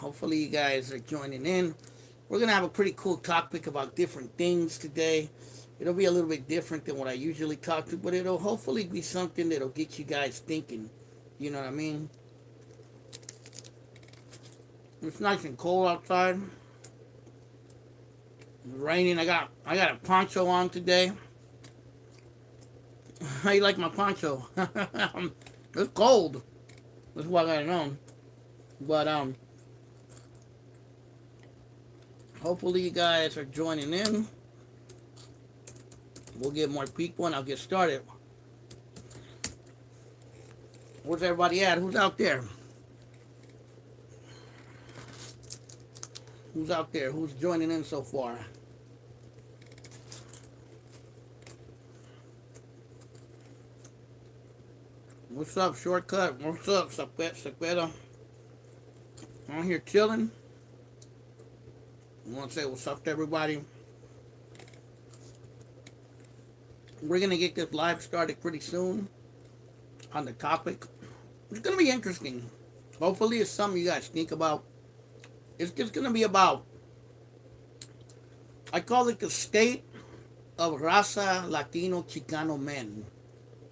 Hopefully, you guys are joining in. We're going to have a pretty cool topic about different things today. It'll be a little bit different than what I usually talk to, but it'll hopefully be something that'll get you guys thinking. You know what I mean? It's nice and cold outside. It's raining. I got a poncho on today. How you like my poncho? It's cold. That's why I got it on. But hopefully you guys are joining in. We'll get more people and I'll get started. Where's everybody at? Who's out there? Who's out there? Who's joining in so far? What's up, Shortcut? What's up, Sapeta? I'm here chilling. I want to say what's up to everybody. We're going to get this live started pretty soon on the topic. It's going to be interesting. Hopefully it's something you guys think about. It's just going to be about, I call it the state of raza Latino Chicano men.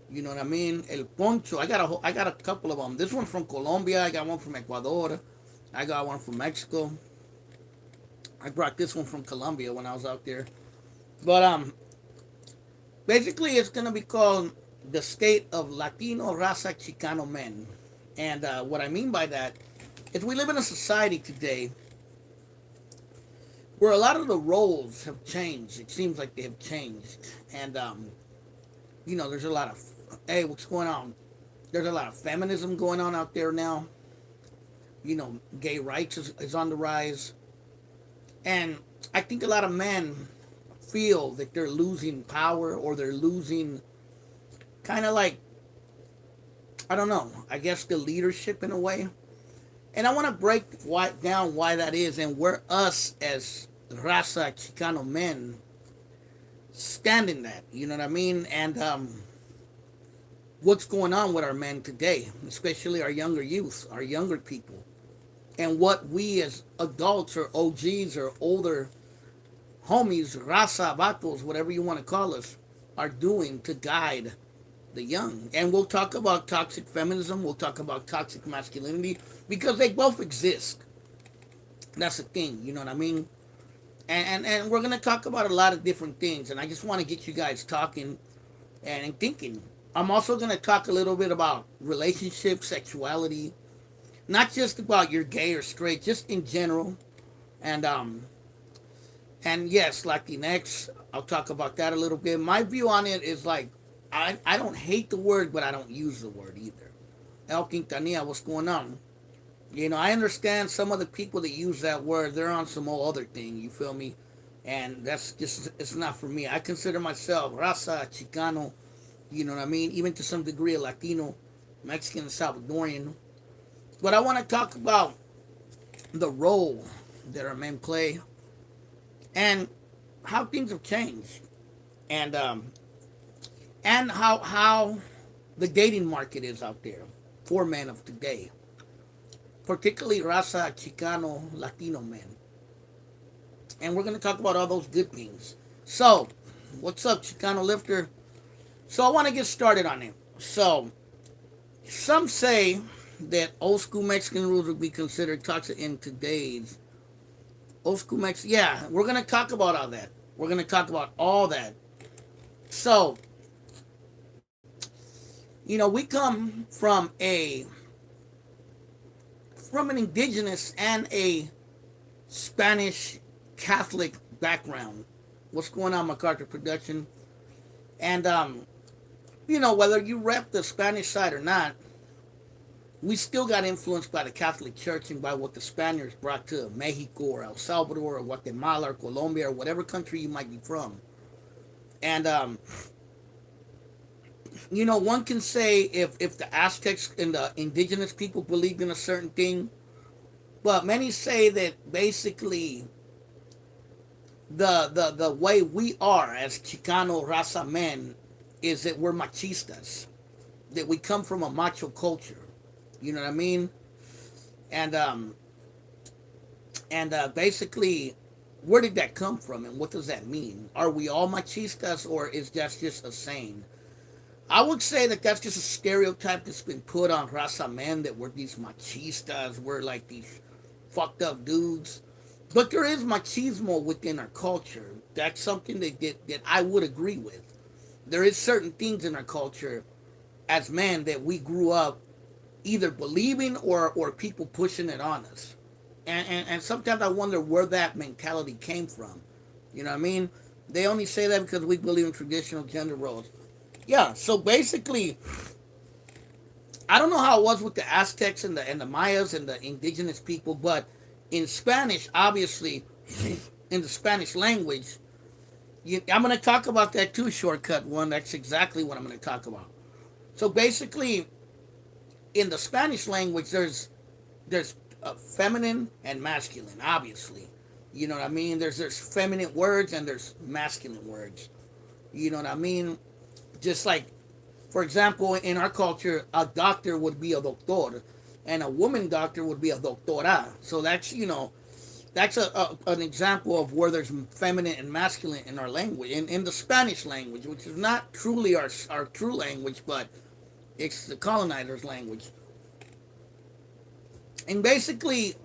You know what I mean? El poncho. I got a couple of them. This one's from Colombia. I got one from Ecuador. I got one from Mexico. I brought this one from Colombia when I was out there. But basically it's gonna be called the state of Latino raza Chicano men. And what I mean by that is we live in a society today where a lot of the roles have changed. It seems like they have changed. And there's a lot of, hey, what's going on? There's a lot of feminism going on out there now. Gay rights is on the rise. And I think a lot of men feel that they're losing power or they're losing kind of like, I don't know, I guess the leadership in a way. And I want to break down why that is and where us as raza Chicano men stand in that. You know what I mean? And what's going on with our men today, especially our younger youth, our younger people, and what we as adults or OGs or older homies, raza, vatos, whatever you want to call us, are doing to guide the young. And we'll talk about toxic feminism, we'll talk about toxic masculinity, because they both exist. That's the thing, you know what I mean? And we're going to talk about a lot of different things, and I just want to get you guys talking and thinking. I'm also going to talk a little bit about relationships, sexuality, not just about you're gay or straight, just in general. And yes, Latinx, I'll talk about that a little bit. My view on it is like, I don't hate the word, but I don't use the word either. El Quintanilla, what's going on? I understand some of the people that use that word, they're on some old other thing, you feel me? And that's just, it's not for me. I consider myself raza, Chicano, you know what I mean? Even to some degree a Latino, Mexican, and Salvadorian. But I want to talk about the role that our men play and how things have changed. And how the dating market is out there for men of today, particularly raza Chicano Latino men. And we're going to talk about all those good things. So, what's up, Chicano Lifter? So, I want to get started on it. So, some say that old school Mexican rules would be considered toxic in today's old school Mexican. Yeah, we're going to talk about all that. We're going to talk about all that. So, we come from an indigenous and a Spanish Catholic background. What's going on, MacArthur Production? And whether you rep the Spanish side or not, we still got influenced by the Catholic Church and by what the Spaniards brought to Mexico or El Salvador or Guatemala or Colombia or whatever country you might be from. And one can say if the Aztecs and the indigenous people believed in a certain thing, but many say that basically the way we are as Chicano raza men is that we're machistas, that we come from a macho culture. You know what I mean? And And basically, where did that come from, and what does that mean? Are we all machistas, or is that just a saying? I would say that that's just a stereotype that's been put on Raza men, that we're these machistas, we're like these fucked up dudes. But there is machismo within our culture. That's something that I would agree with. There is certain things in our culture as men that we grew up either believing, or people pushing it on us. And sometimes I wonder where that mentality came from. You know what I mean? They only say that because we believe in traditional gender roles. Yeah, so basically, I don't know how it was with the Aztecs and the Mayas and the indigenous people, but in Spanish, obviously, in the Spanish language, I'm going to talk about that too, shortcut one. That's exactly what I'm going to talk about. So basically, in the Spanish language, there's feminine and masculine, obviously. You know what I mean? There's feminine words and there's masculine words. You know what I mean? Just like, for example, in our culture, a doctor would be a doctor, and a woman doctor would be a doctora. So that's, that's an example of where there's feminine and masculine in our language, in the Spanish language, which is not truly our true language, but it's the colonizers' language. And basically,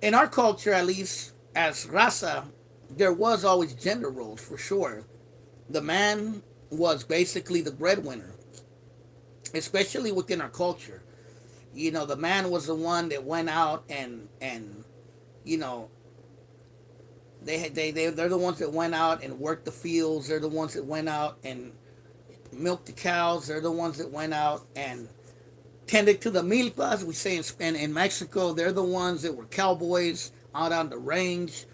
in our culture, at least as raza, there was always gender roles for sure. The man was basically the breadwinner, especially within our culture. The man was the one that went out and you know they're the ones that went out and worked the fields. They're the ones that went out and milked the cows. They're the ones that went out and tended to the milpas. We say in Mexico, they're the ones that were cowboys out on the range,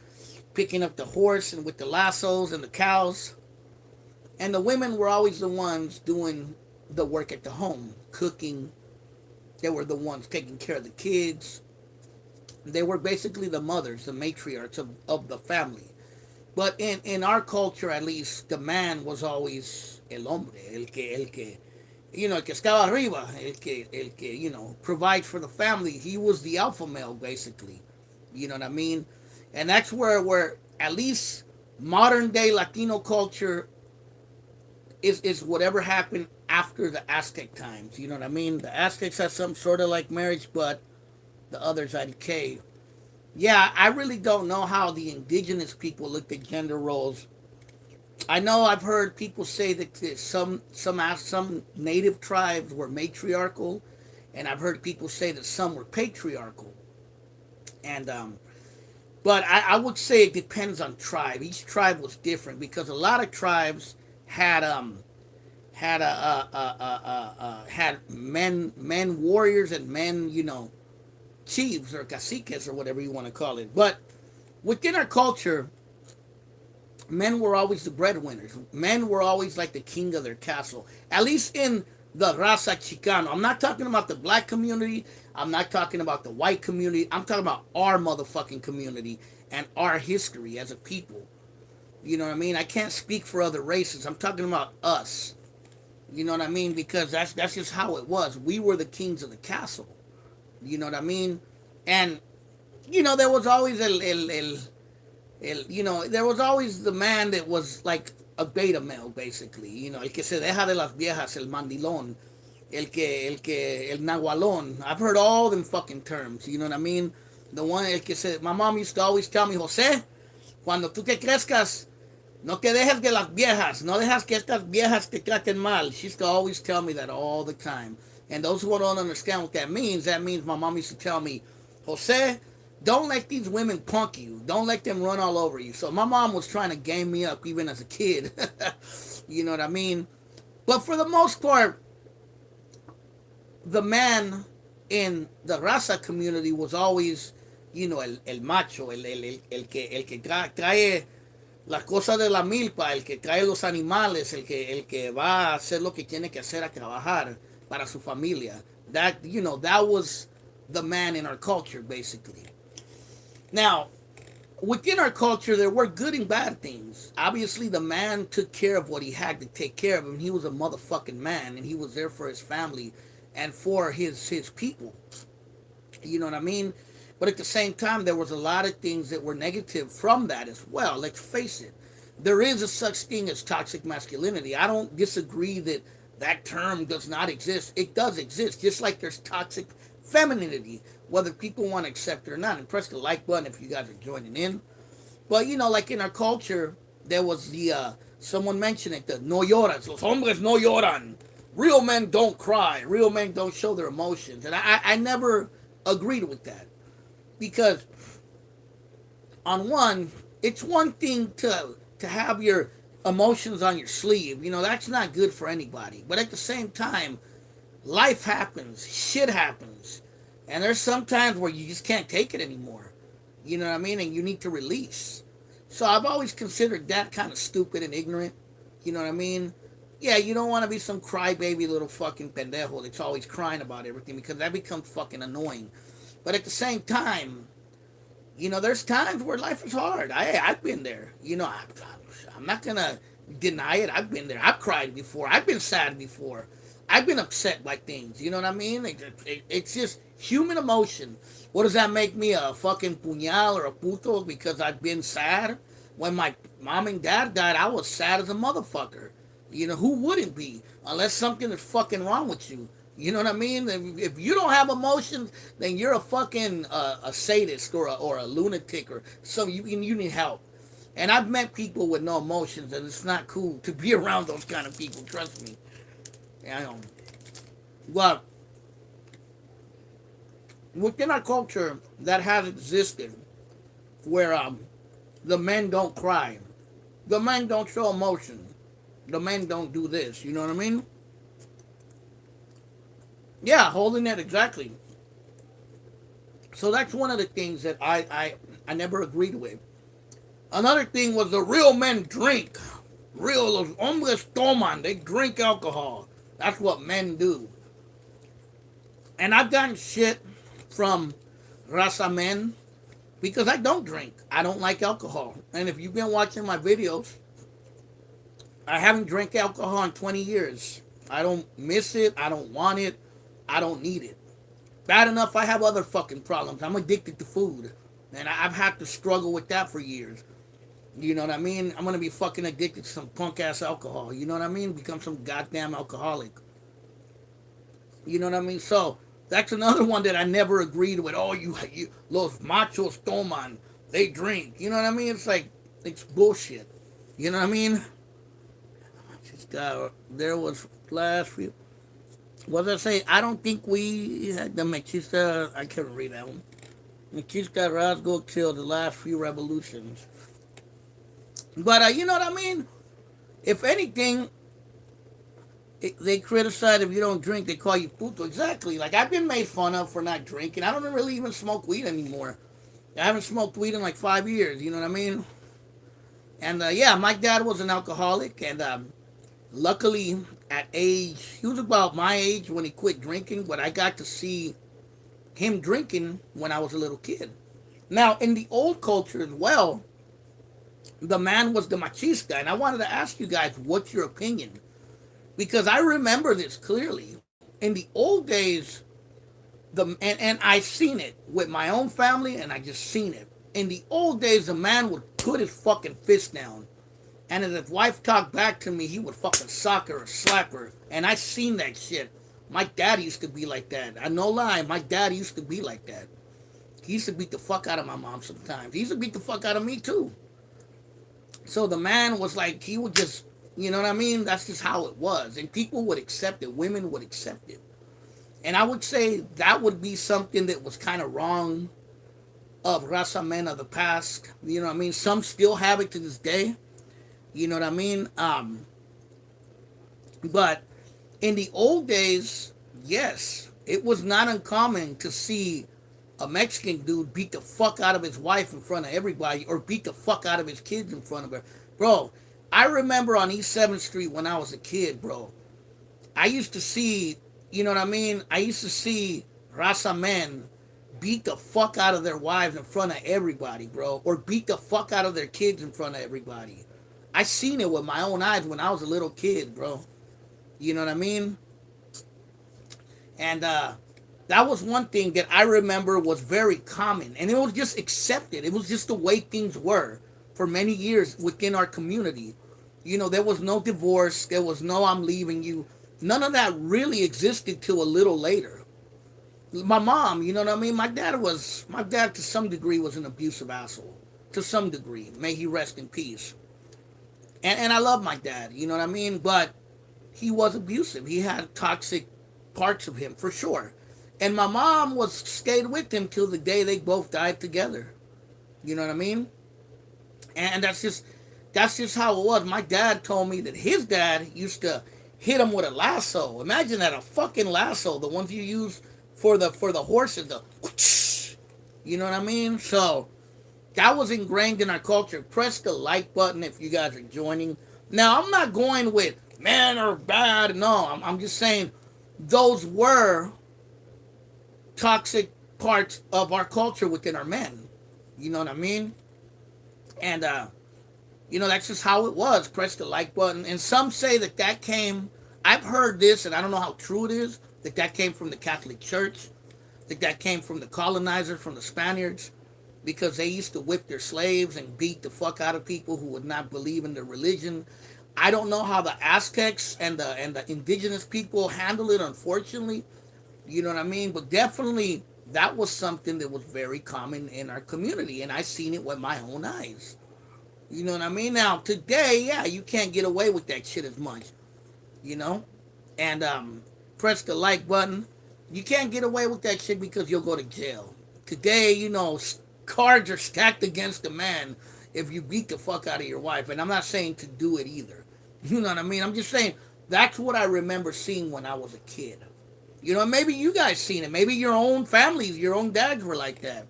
picking up the horse and with the lassos and the cows. And the women were always the ones doing the work at the home, cooking. They were the ones taking care of the kids. They were basically the mothers, the matriarchs of the family. But in our culture, at least, the man was always el hombre, el que estaba arriba, el que, provides for the family. He was the alpha male, basically. You know what I mean? And that's where at least modern day Latino culture is whatever happened after the Aztec times. You know what I mean? The Aztecs had some sort of like marriage, but the others had decay. Yeah, I really don't know how the indigenous people looked at gender roles. I know I've heard people say that some native tribes were matriarchal, and I've heard people say that some were patriarchal. And but I would say it depends on tribe. Each tribe was different because a lot of tribes had had men warriors and men chiefs or caciques or whatever you want to call it. But within our culture, men were always the breadwinners. Men were always like the king of their castle. At least in the Raza Chicano. I'm not talking about the black community. I'm not talking about the white community. I'm talking about our motherfucking community and our history as a people. You know what I mean? I can't speak for other races. I'm talking about us. You know what I mean? Because that's just how it was. We were the kings of the castle. You know what I mean? And there was always there was always the man that was like a beta male, basically. El que se deja de las viejas, el mandilón, el nahualón. I've heard all them fucking terms. You know what I mean? The one, el que se, my mom used to always tell me, José, cuando tú que crezcas, no te dejes de las viejas, no dejas que estas viejas te traten mal. She used to always tell me that all the time. And those who don't understand what that means my mom used to tell me, Jose, don't let these women punk you. Don't let them run all over you. So my mom was trying to game me up even as a kid. You know what I mean? But for the most part, the man in the raza community was always, el macho, el que trae las cosas de la milpa, el que trae los animales, el que va a hacer lo que tiene que hacer a trabajar para su familia. That was the man in our culture, basically. Now, within our culture, there were good and bad things. Obviously, the man took care of what he had to take care of, and he was a motherfucking man, and he was there for his family and for his people. You know what I mean? But at the same time, there was a lot of things that were negative from that as well. Let's face it. There is a such thing as toxic masculinity. I don't disagree that that term does not exist. It does exist, just like there's toxic femininity, whether people want to accept it or not. And press the like button if you guys are joining in. But you know, like in our culture, there was the someone mentioned it, the no lloras, los hombres no lloran. Real men don't cry. Real men don't show their emotions, and I never agreed with that because on one, it's one thing to have your emotions on your sleeve. You know, that's not good for anybody. But at the same time, life happens, shit happens, and there's some times where you just can't take it anymore. You know what I mean? And you need to release. So I've always considered that kind of stupid and ignorant. You know what I mean? Yeah, you don't want to be some crybaby little fucking pendejo that's always crying about everything because that becomes fucking annoying. But at the same time, you know, there's times where life is hard. I've been there. You know, I'm not going to deny it. I've been there. I've cried before. I've been sad before. I've been upset by things. You know what I mean? It's just human emotion. What does that make me, a fucking puñal or a puto because I've been sad? When my mom and dad died, I was sad as a motherfucker. You know, who wouldn't be? Unless something is fucking wrong with you. You know what I mean? If you don't have emotions, then you're a fucking a sadist or a lunatic or so. You need help. And I've met people with no emotions, and it's not cool to be around those kind of people. Trust me. I know. But within our culture, that has existed, where the men don't cry, the men don't show emotion, the men don't do this. You know what I mean? Yeah, holding that exactly. So that's one of the things that I never agreed with. Another thing was the real men drink. Real los hombres toman. They drink alcohol. That's what men do. And I've gotten shit from Raza men because I don't drink. I don't like alcohol. And if you've been watching my videos, I haven't drank alcohol in 20 years. I don't miss it. I don't want it. I don't need it. Bad enough, I have other fucking problems. I'm addicted to food. And I've had to struggle with that for years. You know what I mean? I'm going to be fucking addicted to some punk ass alcohol. You know what I mean? Become some goddamn alcoholic. You know what I mean? So, that's another one that I never agreed with. Oh, you los machos toman. They drink. You know what I mean? It's like, it's bullshit. You know what I mean? Just, there was last few. What did I say? I don't think we had the machista. I couldn't read that one. Machista rasgo till the last few revolutions. But you know what I mean? If anything, they criticize if you don't drink, they call you puto. Exactly. Like, I've been made fun of for not drinking. I don't really even smoke weed anymore. I haven't smoked weed in like 5 years. You know what I mean? And yeah, my dad was an alcoholic, and luckily, at age, he was about my age when he quit drinking, but I got to see him drinking when I was a little kid. Now, in the old culture as well, the man was the machista, and I wanted to ask you guys, what's your opinion? Because I remember this clearly. In the old days, and I seen it with my own family, and I just seen it. In the old days, the man would put his fucking fist down. And if his wife talked back to me, he would fucking sock her or slap her. And I seen that shit. My dad used to be like that. I no lie, my dad used to be like that. He used to beat the fuck out of my mom sometimes. He used to beat the fuck out of me too. So the man was like, he would just, you know what I mean? That's just how it was. And people would accept it. Women would accept it. And I would say that would be something that was kind of wrong of Raza men of the past. You know what I mean? Some still have it to this day. You know what I mean? But in the old days, yes, it was not uncommon to see a Mexican dude beat the fuck out of his wife in front of everybody or beat the fuck out of his kids in front of her. Bro, I remember on East 7th Street when I was a kid, bro, I used to see, you know what I mean? I used to see Raza men beat the fuck out of their wives in front of everybody, bro, or beat the fuck out of their kids in front of everybody. I seen it with my own eyes when I was a little kid, bro. You know what I mean? And That was one thing that I remember was very common, and it was just accepted. It was just the way things were for many years within our community. You know, there was no divorce, there was no I'm leaving you. None of that really existed till a little later. My mom, you know what I mean? My dad to some degree was an abusive asshole. To some degree. May he rest in peace. And I love my dad, you know what I mean? But he was abusive. He had toxic parts of him for sure. And my mom was stayed with him till the day they both died together. You know what I mean? And that's just how it was. My dad told me that his dad used to hit him with a lasso. Imagine that, a fucking lasso, the ones you use for the horses, the you know what I mean? So that was ingrained in our culture. Press the like button if you guys are joining. Now I'm not going with men are bad. No, I'm just saying those were toxic parts of our culture within our men. You know what I mean? And that's just how it was. Press the like button. And some say that came. I've heard this, and I don't know how true it is. That came from the Catholic Church. That came from the colonizers, from the Spaniards, because they used to whip their slaves and beat the fuck out of people who would not believe in their religion. I don't know how the Aztecs and the indigenous people handle it, unfortunately. You know what I mean? But definitely that was something that was very common in our community, and I seen it with my own eyes. You know what I mean? Now today, yeah, you can't get away with that shit as much. You know? And press the like button. You can't get away with that shit because you'll go to jail. Today, cards are stacked against a man if you beat the fuck out of your wife. And I'm not saying to do it either. You know what I mean? I'm just saying that's what I remember seeing when I was a kid. You know, maybe you guys seen it. Maybe your own families, your own dads were like that.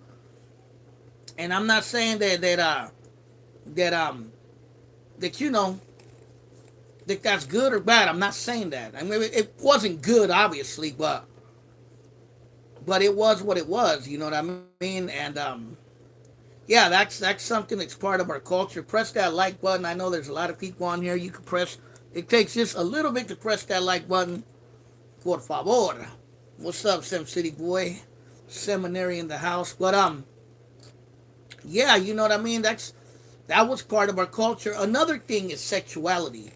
And I'm not saying that that's good or bad. I'm not saying that. I mean, it wasn't good, obviously, but it was what it was. You know what I mean? And yeah, that's something that's part of our culture. Press that like button. I know there's a lot of people on here. You can press. It takes just a little bit to press that like button. Por favor. What's up, Sem City boy? Seminary in the house. But yeah, you know what I mean? That was part of our culture. Another thing is sexuality.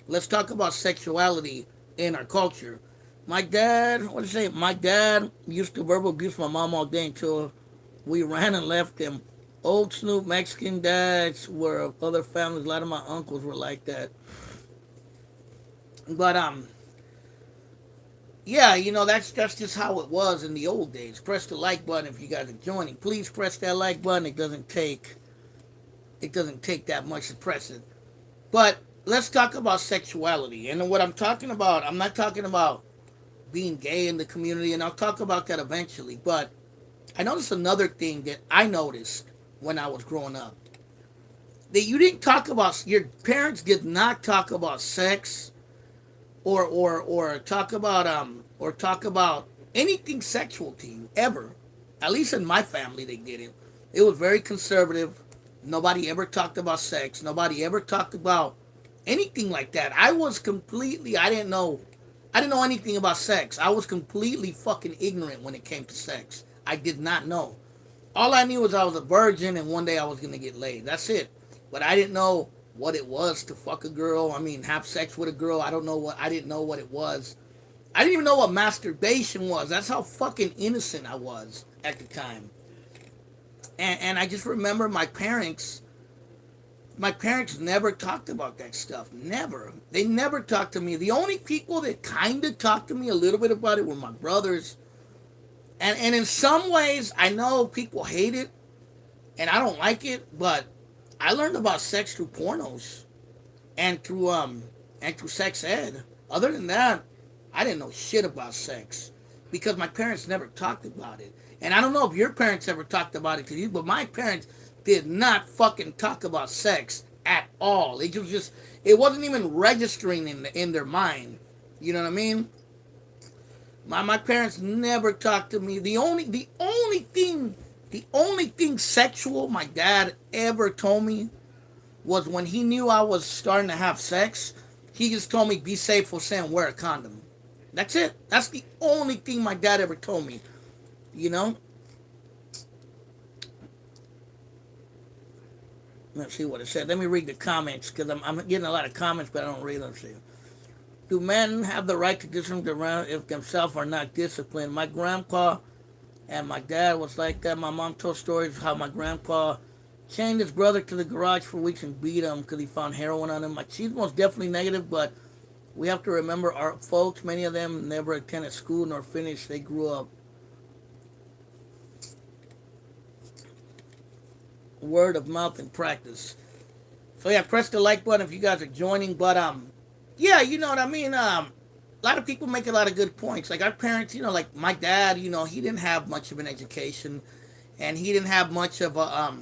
Let's talk about sexuality in our culture. My dad, what did I say? My dad used to verbal abuse my mom all day until we ran and left him. Old Snoop Mexican dads were of other families. A lot of my uncles were like that. But yeah, that's just how it was in the old days. Press the like button if you guys are joining. Please press that like button. It doesn't take that much to press it. But let's talk about sexuality. And what I'm talking about, I'm not talking about being gay in the community, and I'll talk about that eventually. But I noticed another thing that I noticed when I was growing up. That you didn't talk about, your parents did not talk about sex or talk about anything sexual to you ever. At least in my family they didn't. It was very conservative. Nobody ever talked about sex. Nobody ever talked about anything like that. I didn't know anything about sex. I was completely fucking ignorant when it came to sex. I did not know. All I knew was I was a virgin and one day I was going to get laid. That's it. But I didn't know what it was to fuck a girl. I mean, have sex with a girl. I didn't know what it was. I didn't even know what masturbation was. That's how fucking innocent I was at the time. And I just remember my parents never talked about that stuff. Never. They never talked to me. The only people that kind of talked to me a little bit about it were my brothers. And in some ways, I know people hate it, and I don't like it, but I learned about sex through pornos and through sex ed. Other than that, I didn't know shit about sex because my parents never talked about it. And I don't know if your parents ever talked about it to you, but my parents did not fucking talk about sex at all. It wasn't even registering in their mind. You know what I mean? My parents never talked to me. The only thing sexual my dad ever told me was when he knew I was starting to have sex. He just told me, be safe for saying wear a condom. That's it. That's the only thing my dad ever told me. You know, let's see what it said. Let me read the comments because I'm getting a lot of comments, but I don't read them. See, do men have the right to discipline around if themselves are not disciplined? My grandpa and my dad was like that. My mom told stories how my grandpa chained his brother to the garage for weeks and beat him because he found heroin on him. My she's most definitely negative, but we have to remember our folks. Many of them never attended school nor finished. They grew up word of mouth and practice. So yeah, press the like button if you guys are joining. But yeah, you know what I mean. A lot of people make a lot of good points. Like our parents, you know, like my dad, you know, he didn't have much of an education, and he didn't have much of a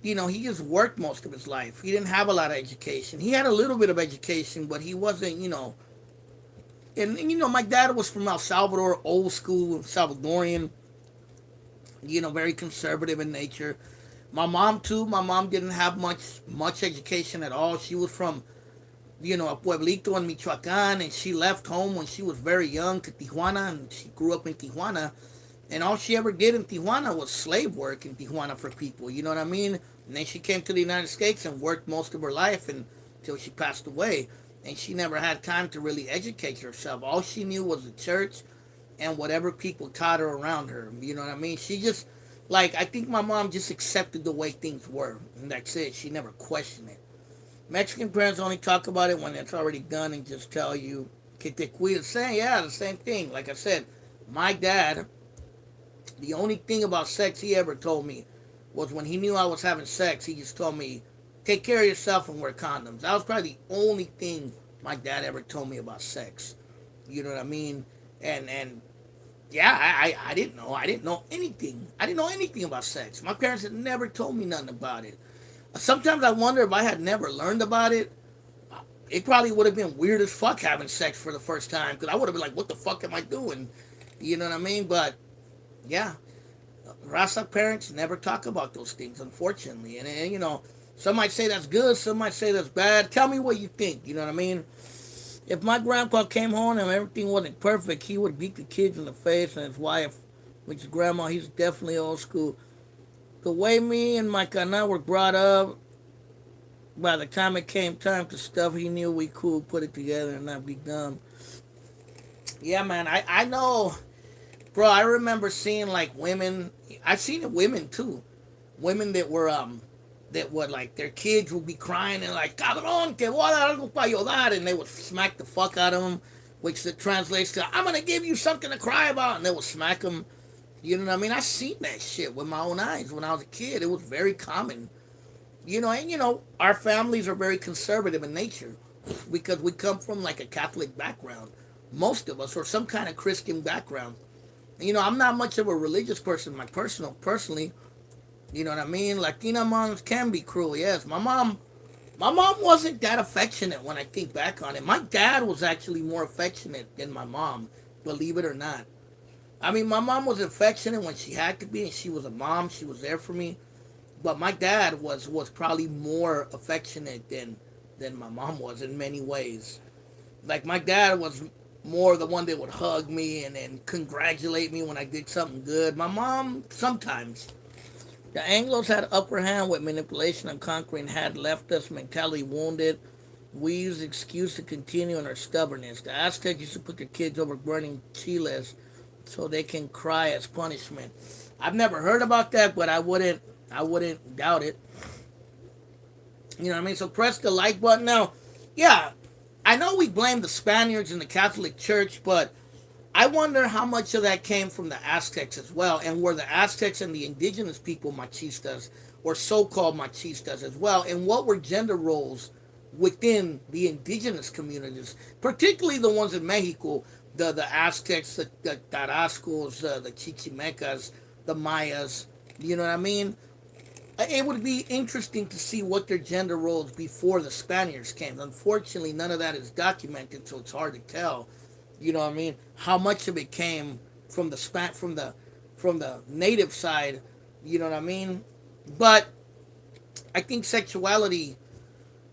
you know, he just worked most of his life. He didn't have a lot of education. He had a little bit of education, but he wasn't, you know. And you know, my dad was from El Salvador, old school Salvadorian. You know, very conservative in nature. My mom too. My mom didn't have much education at all. She was from, you know, a pueblito in Michoacan, and she left home when she was very young to Tijuana, and she grew up in Tijuana. And all she ever did in Tijuana was slave work in Tijuana for people. You know what I mean? And then she came to the United States and worked most of her life until she passed away. And she never had time to really educate herself. All she knew was the church and whatever people taught her around her. You know what I mean? She just, like, I think my mom just accepted the way things were. And that's it. She never questioned it. Mexican parents only talk about it when it's already done and just tell you, que te cuida. Saying, yeah, the same thing. Like I said, my dad, the only thing about sex he ever told me was when he knew I was having sex, he just told me, take care of yourself and wear condoms. That was probably the only thing my dad ever told me about sex. You know what I mean? And yeah, I didn't know. I didn't know anything. I didn't know anything about sex. My parents had never told me nothing about it. Sometimes I wonder if I had never learned about it, it probably would have been weird as fuck having sex for the first time because I would have been like, what the fuck am I doing? You know what I mean? But yeah, Rasa parents never talk about those things, unfortunately. And you know, some might say that's good, some might say that's bad. Tell me what you think, you know what I mean? If my grandpa came home and everything wasn't perfect, he would beat the kids in the face and his wife, which is grandma, he's definitely old school. The way me and my kana were brought up, by the time it came time to stuff, he knew we could put it together and not be dumb. Yeah, man, I know, bro. I remember seeing like women. I've seen it women too, women that would like their kids would be crying and like cabrón que voy a dar algo para ayudar, and they would smack the fuck out of them, which translates to I'm gonna give you something to cry about, and they would smack them. You know what I mean? I seen that shit with my own eyes when I was a kid. It was very common. You know, and you know, our families are very conservative in nature because we come from like a Catholic background, most of us, or some kind of Christian background. You know, I'm not much of a religious person, personally. You know what I mean? Latina moms can be cruel, yes. My mom wasn't that affectionate when I think back on it. My dad was actually more affectionate than my mom, believe it or not. I mean, my mom was affectionate when she had to be, and she was a mom. She was there for me. But my dad was probably more affectionate than my mom was in many ways. Like my dad was more the one that would hug me and congratulate me when I did something good. My mom sometimes. The Anglos had upper hand with manipulation and conquering, had left us mentally wounded. We used the excuse to continue in our stubbornness. The Aztecs used to put their kids over burning chiles so they can cry as punishment. I've never heard about that, but I wouldn't doubt it. You know what I mean? So press the like button. Now, yeah, I know we blame the Spaniards and the Catholic Church, but I wonder how much of that came from the Aztecs as well. And were the Aztecs and the indigenous people machistas or so-called machistas as well? And what were gender roles within the indigenous communities, particularly the ones in Mexico, the Aztecs, the Tarascos, the Chichimecas, the Mayas, you know what I mean? It would be interesting to see what their gender roles before the Spaniards came. Unfortunately, none of that is documented, so it's hard to tell. You know what I mean? How much of it came from the native side? You know what I mean? But I think sexuality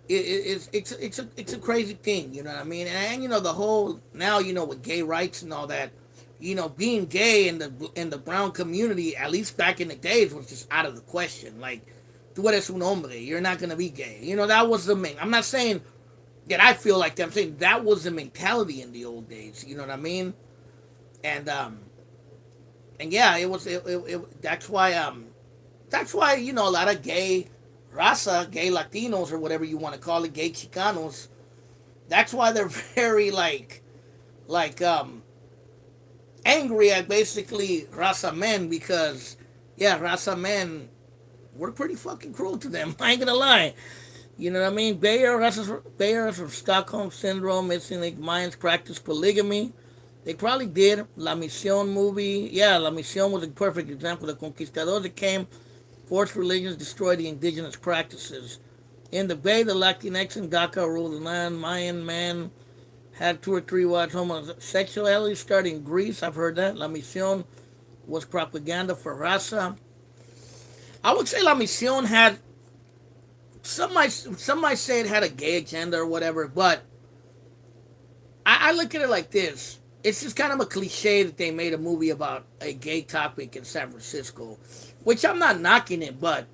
it's a crazy thing. You know what I mean? And you know the whole now, you know, with gay rights and all that, being gay in the brown community, at least back in the days, was just out of the question. Like, tú eres un hombre, you're not gonna be gay. That was the main. I'm not saying that I feel like that. I'm saying that was the mentality in the old days. You know what I mean? And and yeah, it was. That's why a lot of gay raza, gay Latinos or whatever you want to call it, gay Chicanos. That's why they're very like angry at basically raza men because yeah, raza men we're pretty fucking cruel to them. I ain't gonna lie. You know what I mean? Bayers from Stockholm Syndrome, missing like Mayans practice polygamy. They probably did. La Misión movie. Yeah, La Misión was a perfect example. The conquistadores that came, forced religions, destroyed the indigenous practices. In the Bay, the Latinx and Daca ruled the land. Mayan man had two or three wives. Homosexuality started in Greece. I've heard that. La Misión was propaganda for raza. I would say La Misión had some might say it had a gay agenda or whatever, but I look at it like this. It's just kind of a cliche that they made a movie about a gay topic in San Francisco, which I'm not knocking it, but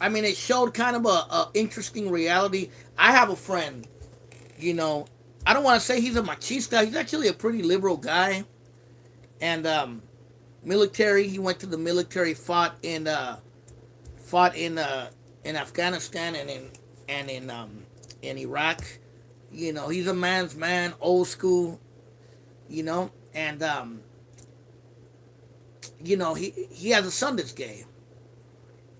I mean it showed kind of a interesting reality. I have a friend, you know, I don't want to say he's a machista. He's actually a pretty liberal guy, and military. He went to the military, fought in Afghanistan and in Iraq. He's a man's man, old school. And he has a son that's gay,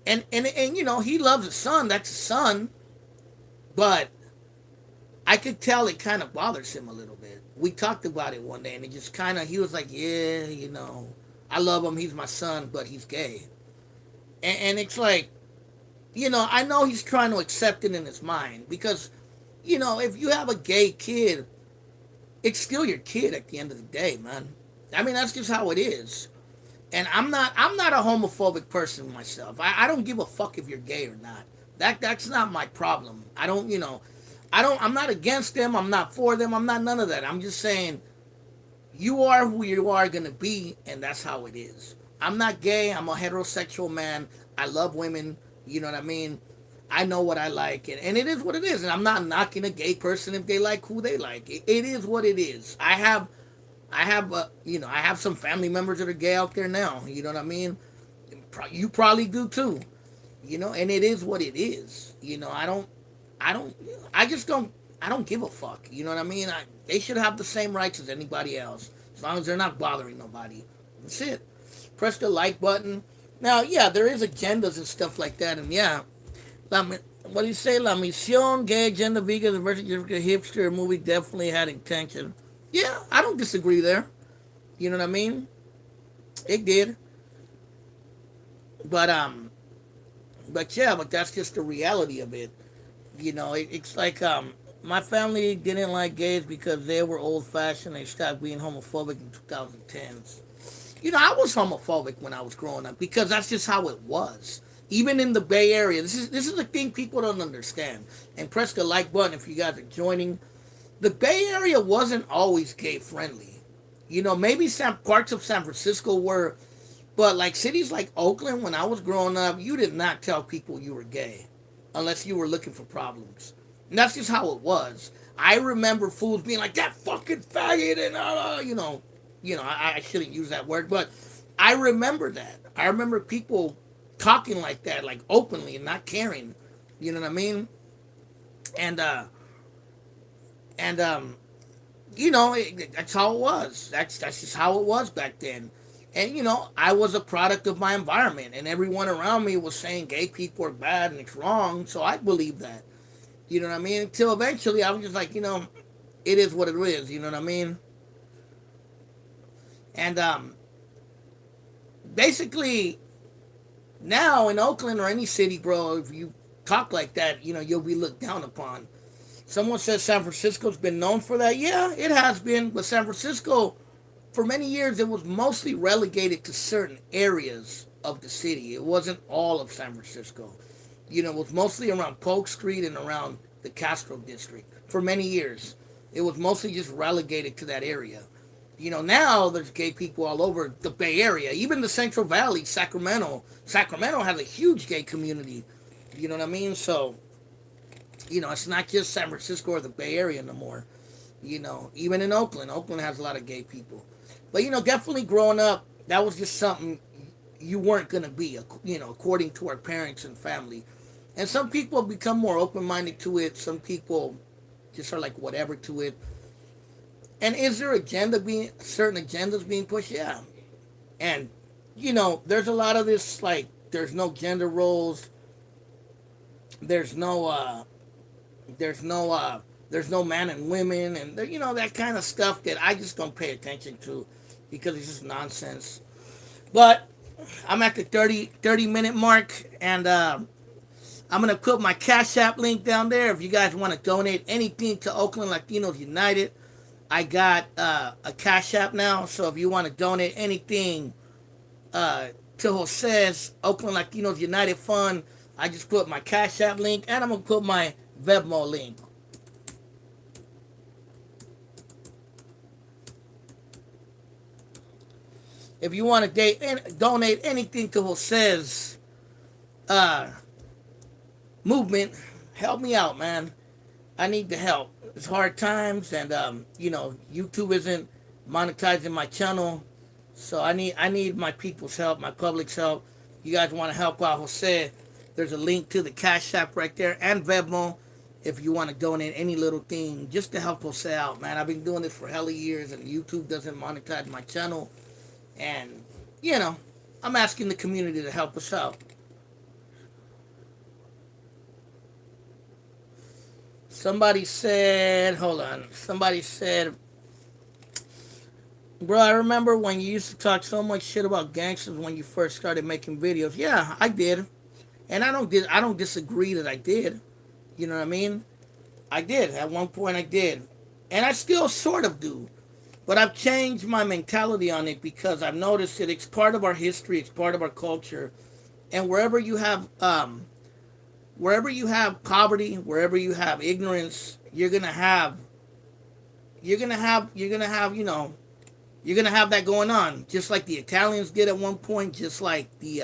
and he loves his son. That's his son, but I could tell it kind of bothers him a little bit. We talked about it one day, and it just kind of he was like, yeah, I love him. He's my son, but he's gay, and it's like. I know he's trying to accept it in his mind because, if you have a gay kid, it's still your kid at the end of the day, man. I mean, that's just how it is. And I'm not a homophobic person myself. I don't give a fuck if you're gay or not. That's not my problem. I'm not against them. I'm not for them. I'm not none of that. I'm just saying, you are who you are gonna be, and that's how it is. I'm not gay. I'm a heterosexual man. I love women. You know what I mean? I know what I like, and it is what it is. And I'm not knocking a gay person if they like who they like. It is what it is. I have some family members that are gay out there now. You know what I mean? You probably do too. And it is what it is. I don't give a fuck. You know what I mean? They should have the same rights as anybody else, as long as they're not bothering nobody. That's it. Press the like button. Now, yeah, there is agendas and stuff like that, and yeah, what do you say? La Misión, gay agenda, vegan, diversity, hipster movie definitely had intention. Yeah, I don't disagree there. You know what I mean? It did, but that's just the reality of it. It's like my family didn't like gays because they were old fashioned. They stopped being homophobic in 2010s. I was homophobic when I was growing up because that's just how it was. Even in the Bay Area, this is the thing people don't understand. And press the like button if you guys are joining. The Bay Area wasn't always gay friendly. Maybe some parts of San Francisco were, but like cities like Oakland, when I was growing up, you did not tell people you were gay unless you were looking for problems. And that's just how it was. I remember fools being like, that fucking faggot, and I shouldn't use that word, but I remember that. I remember people talking like that, like openly and not caring. You know what I mean? That's how it was. That's just how it was back then. And I was a product of my environment, and everyone around me was saying gay people are bad and it's wrong, so I believed that. You know what I mean? Until eventually I was just like, it is what it is. You know what I mean? And basically, now in Oakland or any city, bro, if you talk like that, you'll be looked down upon. Someone says San Francisco's been known for that. Yeah, it has been. But San Francisco, for many years, it was mostly relegated to certain areas of the city. It wasn't all of San Francisco. It was mostly around Polk Street and around the Castro district. For many years, it was mostly just relegated to that area. Now there's gay people all over the Bay Area, even the Central Valley, Sacramento. Sacramento has a huge gay community. You know what I mean? So, it's not just San Francisco or the Bay Area no more. Even in Oakland. Oakland has a lot of gay people. But, definitely growing up, that was just something you weren't going to be, according to our parents and family. And some people become more open-minded to it. Some people just are like whatever to it. And is there certain agendas being pushed? Yeah. And, there's a lot of this, like, there's no gender roles. There's no, there's no man and women, and that kind of stuff that I just don't pay attention to because it's just nonsense. But I'm at the 30 minute mark, and I'm gonna put my Cash App link down there if you guys want to donate anything to Oakland Latinos United. I got a Cash App now, so if you want to donate anything to Jose's Oakland Latinos United Fund, I just put my Cash App link, and I'm gonna put my Venmo link. If you want to donate anything to Jose's movement, help me out, man. I need the help. It's hard times, and YouTube isn't monetizing my channel, so I need my people's help, my public's help. You guys want to help out Jose? There's a link to the Cash App right there and Venmo if you want to donate any little thing just to help Jose out, man. I've been doing this for hella years, and YouTube doesn't monetize my channel, and I'm asking the community to help us out. Somebody said, bro, I remember when you used to talk so much shit about gangsters when you first started making videos. Yeah, I did. And I don't disagree that I did. You know what I mean? I did. At one point I did. And I still sort of do. But I've changed my mentality on it because I've noticed that it's part of our history, it's part of our culture. And wherever you have poverty, wherever you have ignorance, you're gonna have that going on. Just like the Italians did at one point, just like the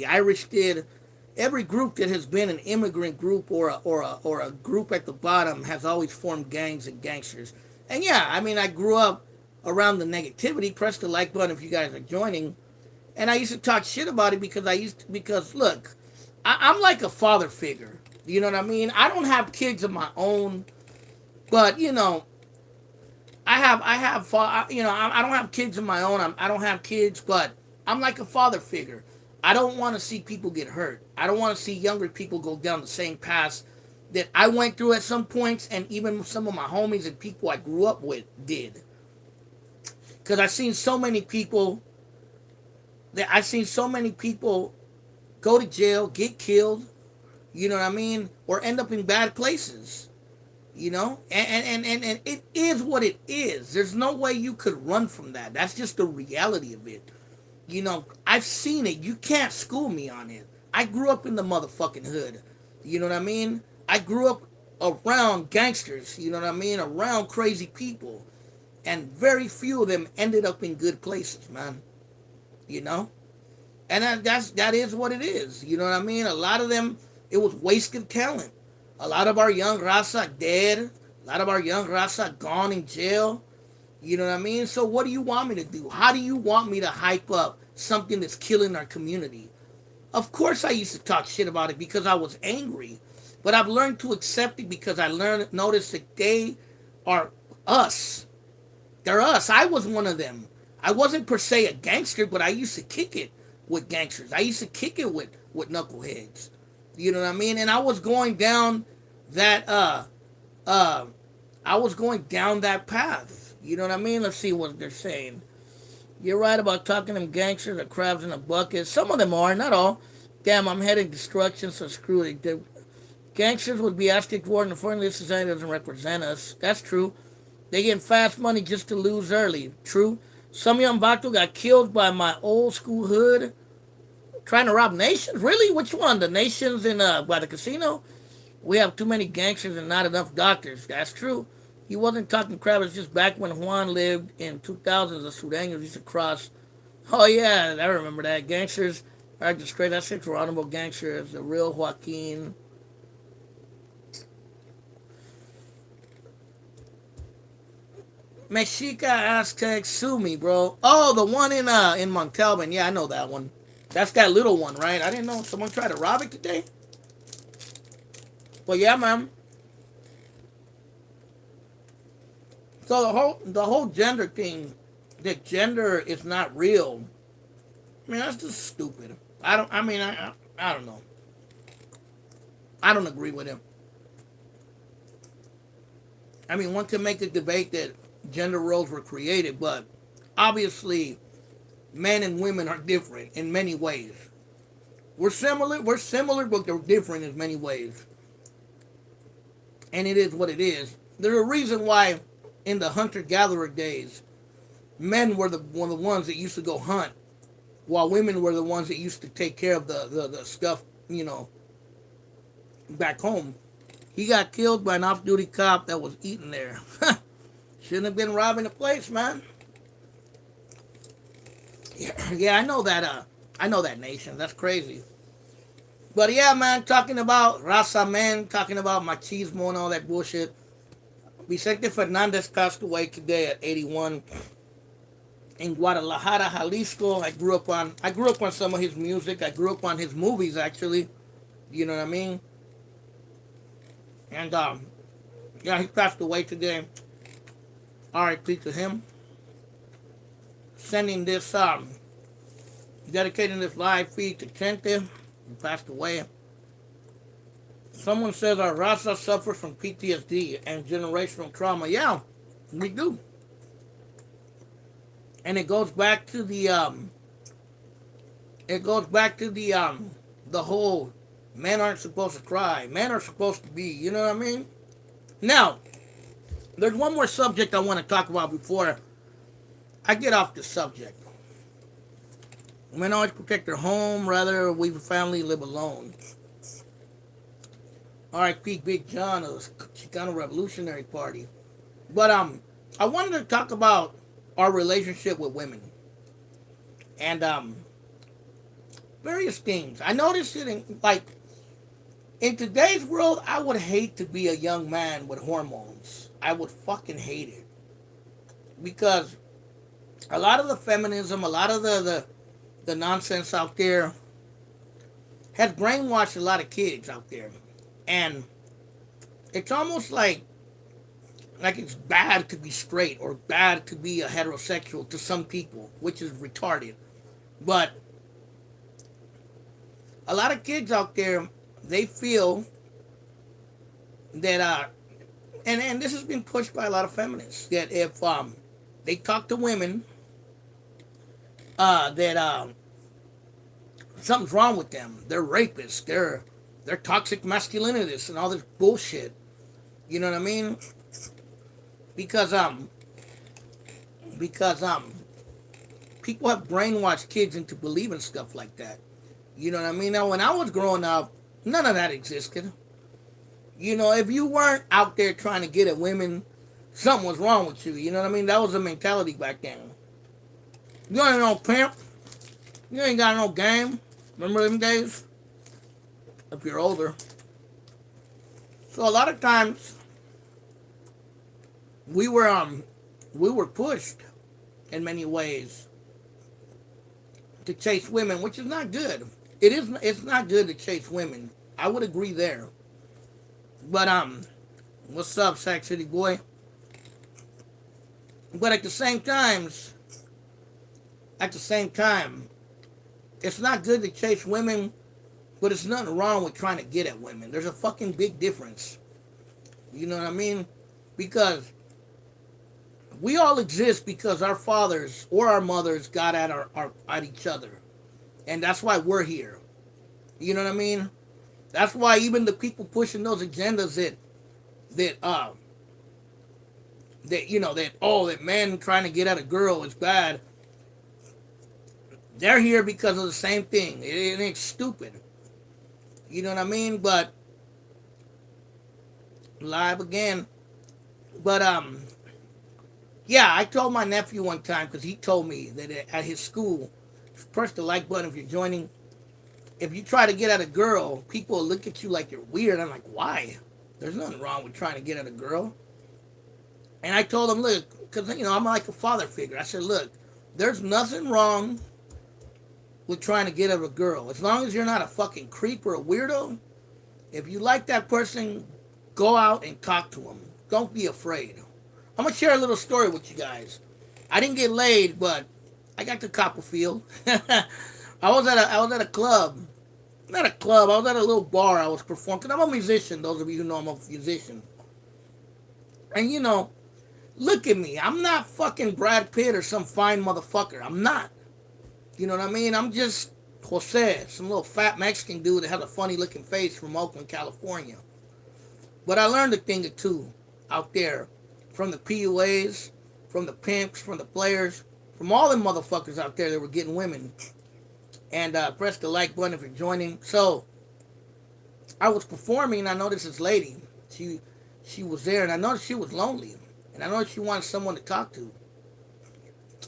Irish did. Every group that has been an immigrant group or a group at the bottom has always formed gangs and gangsters. And yeah, I mean, I grew up around the negativity. Press the like button if you guys are joining. And I used to talk shit about it because look, I'm like a father figure. You know what I mean? I don't have kids of my own, but I don't have kids of my own. I don't have kids, but I'm like a father figure. I don't want to see people get hurt. I don't want to see younger people go down the same path that I went through at some points, and even some of my homies and people I grew up with did. Because I've seen so many people go to jail, get killed, you know what I mean, or end up in bad places, and it is what it is. There's no way you could run from that. That's just the reality of it. I've seen it. You can't school me on it. I grew up in the motherfucking hood. You know what I mean? I grew up around gangsters, you know what I mean, around crazy people. And very few of them ended up in good places, man. And that is what it is. You know what I mean? A lot of them, it was wasted talent. A lot of our young raza dead. A lot of our young raza gone in jail. You know what I mean? So what do you want me to do? How do you want me to hype up something that's killing our community? Of course I used to talk shit about it because I was angry. But I've learned to accept it because I noticed that they are us. They're us. I was one of them. I wasn't per se a gangster, but I used to kick it with gangsters. I used to kick it with knuckleheads. You know what I mean? And I was going down that path. You know what I mean? Let's see what they're saying. You're right about talking them gangsters are crabs in a bucket. Some of them are, not all. Damn, I'm heading destruction, so screw it. The gangsters would be asked to war, and unfortunately this society doesn't represent us. That's true. They get fast money just to lose early. True. Some young vato got killed by my old school hood trying to rob Nations. Really? Which one? The Nations by the casino? We have too many gangsters and not enough doctors. That's true. He wasn't talking crap. It's just back when Juan lived in 2000s, the Sudanos used to cross. Oh, yeah, I remember that. Gangsters are just crazy. That's it, Geronimo Gangsters, the real Joaquin. Mexica Aztec Sue Me, bro. Oh, the one in Montalban. Yeah, I know that one. That's that little one, right? I didn't know someone tried to rob it today. But yeah, man. So the whole gender thing, that gender is not real. I mean, that's just stupid. I don't. I mean, I don't know. I don't agree with him. I mean, one can make a debate that gender roles were created, but obviously, men and women are different in many ways. We're similar, but they're different in many ways. And it is what it is. There's a reason why, in the hunter-gatherer days, men were the ones that used to go hunt, while women were the ones that used to take care of the stuff, back home. He got killed by an off-duty cop that was eating there. Shouldn't have been robbing the place, man. Yeah, I know that. I know that nation. That's crazy. But yeah, man, talking about raza men, talking about machismo and all that bullshit. Vicente Fernandez passed away today at 81 in Guadalajara, Jalisco. I grew up on some of his music. I grew up on his movies, actually. You know what I mean? And yeah, he passed away today. R.I.P. to him. Sending this dedicating this live feed to Chente, who passed away. Someone says our raza suffers from PTSD and generational trauma. Yeah, we do. And it goes back to the whole men aren't supposed to cry. Men are supposed to be, you know what I mean? Now, there's one more subject I want to talk about before I get off the subject. Men always protect their home, rather leave a family, live alone. R.I.P. Big John of the Chicano Revolutionary Party. But I wanted to talk about our relationship with women. And various things. I noticed it in today's world, I would hate to be a young man with hormones. I would fucking hate it. Because a lot of the feminism, a lot of the nonsense out there has brainwashed a lot of kids out there. And it's almost like it's bad to be straight or bad to be a heterosexual to some people, which is retarded. But a lot of kids out there, they feel that and this has been pushed by a lot of feminists, that if they talk to women, that something's wrong with them. They're rapists. They're toxic masculinities and all this bullshit. You know what I mean? Because people have brainwashed kids into believing stuff like that. You know what I mean? Now, when I was growing up, none of that existed. You know, if you weren't out there trying to get at women, something was wrong with you. You know what I mean? That was the mentality back then. You ain't no pimp. You ain't got no game. Remember them days? If you're older. So a lot of times we were pushed in many ways to chase women, which is not good. It's not good to chase women. I would agree there. But what's up, Sac City boy? But at the same time, it's not good to chase women, but there's nothing wrong with trying to get at women. There's a fucking big difference. You know what I mean? Because we all exist because our fathers or our mothers got at each other. And that's why we're here. You know what I mean? That's why even the people pushing those agendas that men trying to get at a girl is bad. They're here because of the same thing. It ain't stupid. You know what I mean? But live again. But yeah, I told my nephew one time because he told me that at his school, press the like button if you're joining. If you try to get at a girl, people will look at you like you're weird. I'm like, why? There's nothing wrong with trying to get at a girl. And I told him, look, because I'm like a father figure. I said, look, there's nothing wrong with trying to get at a girl as long as you're not a fucking creep or a weirdo. If you like that person, go out and talk to them. Don't be afraid. I'm gonna share a little story with you guys. I didn't get laid, but I got to Copperfield. I was at a club. Not a club. I was at a little bar. I was performing. Cause I'm a musician. Those of you who know I'm a musician. And look at me. I'm not fucking Brad Pitt or some fine motherfucker. I'm not. You know what I mean? I'm just Jose, some little fat Mexican dude that has a funny looking face from Oakland, California. But I learned a thing or two out there from the PUAs, from the pimps, from the players, from all them motherfuckers out there that were getting women. And press the like button if you're joining. So I was performing and I noticed this lady. She was there and I noticed she was lonely. And I noticed she wanted someone to talk to.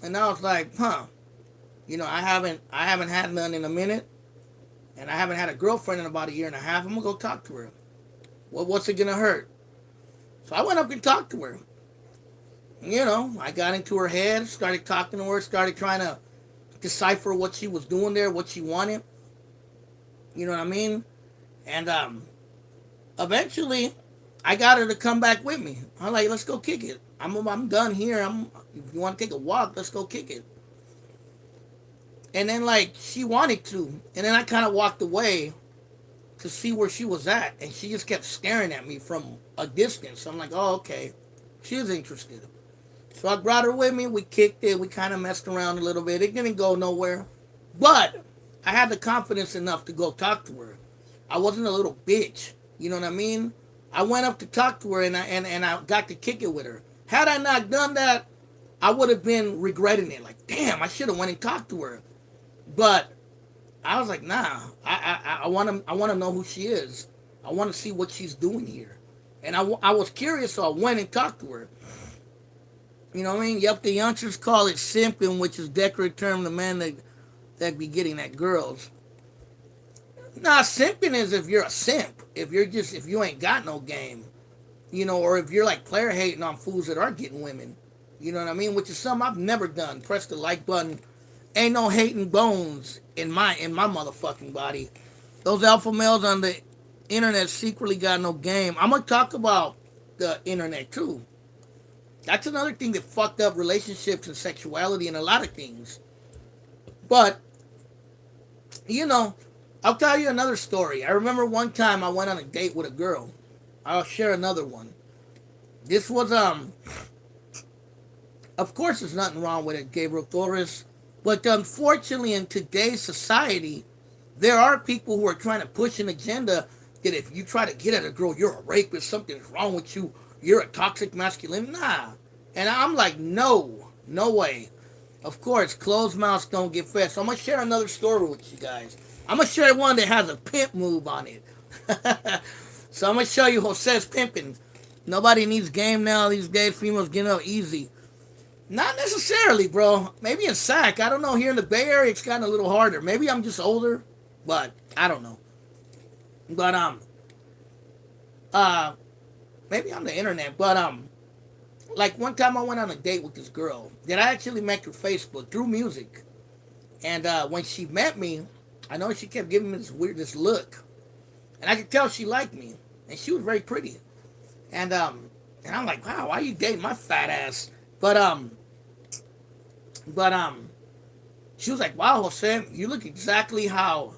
And I was like, huh. I haven't had none in a minute. And I haven't had a girlfriend in about a year and a half. I'm gonna go talk to her. What's it gonna hurt? So I went up and talked to her. I got into her head, started talking to her, started trying to decipher what she was doing there, what she wanted. You know what I mean? And eventually, I got her to come back with me. I'm like, let's go kick it. I'm done here. If you want to take a walk, let's go kick it. And then she wanted to, and then I kind of walked away to see where she was at, and she just kept staring at me from a distance. So I'm like, oh, okay, she is interested. So I brought her with me. We kicked it. We kind of messed around a little bit. It didn't go nowhere, but I had the confidence enough to go talk to her. I wasn't a little bitch. You know what I mean? I went up to talk to her, and I got to kick it with her. Had I not done that, I would have been regretting it. Like, damn, I should have went and talked to her. But I was like, nah. I want to know who she is. I want to see what she's doing here. And I was curious, so I went and talked to her. You know what I mean? Yep, the youngsters call it simping, which is decorative term to men that be getting at girls. Nah, simping is if you're a simp. If you ain't got no game. Or if you're like player hating on fools that are getting women. You know what I mean? Which is something I've never done. Press the like button. Ain't no hating bones in my motherfucking body. Those alpha males on the internet secretly got no game. I'm gonna talk about the internet too. That's another thing that fucked up relationships and sexuality and a lot of things. But I'll tell you another story. I remember one time I went on a date with a girl. I'll share another one. This was of course there's nothing wrong with it, Gabriel Torres. But unfortunately, in today's society, there are people who are trying to push an agenda that if you try to get at a girl, you're a rapist, something's wrong with you, you're a toxic masculine. Nah. And I'm like, no way. Of course, closed mouths don't get fed. So I'm going to share another story with you guys. I'm going to share one that has a pimp move on it. So I'm going to show you Jose's pimping. Nobody needs game now these days. Females getting up easy. Not necessarily, bro. Maybe in SAC. I don't know. Here in the Bay Area, it's gotten a little harder. Maybe I'm just older, but I don't know. But maybe on the internet. But like one time I went on a date with this girl that I actually met through Facebook through music, and when she met me, I know she kept giving me this look, and I could tell she liked me, and she was very pretty, and I'm like, wow, why are you dating my fat ass? But she was like, wow, Jose, you look exactly how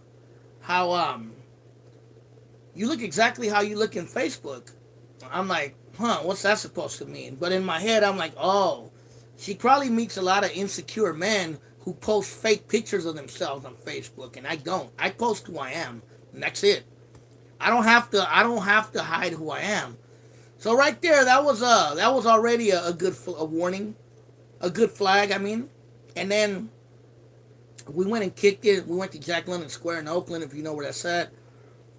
you look exactly how you look in Facebook. I'm like, huh, what's that supposed to mean? But in my head, I'm like, oh, she probably meets a lot of insecure men who post fake pictures of themselves on Facebook, and I don't. I post who I am, and that's it. I don't have to hide who I am. So right there, that was already a good warning, a good flag. I mean, and then we went and kicked it. We went to Jack London Square in Oakland, if you know where that's at.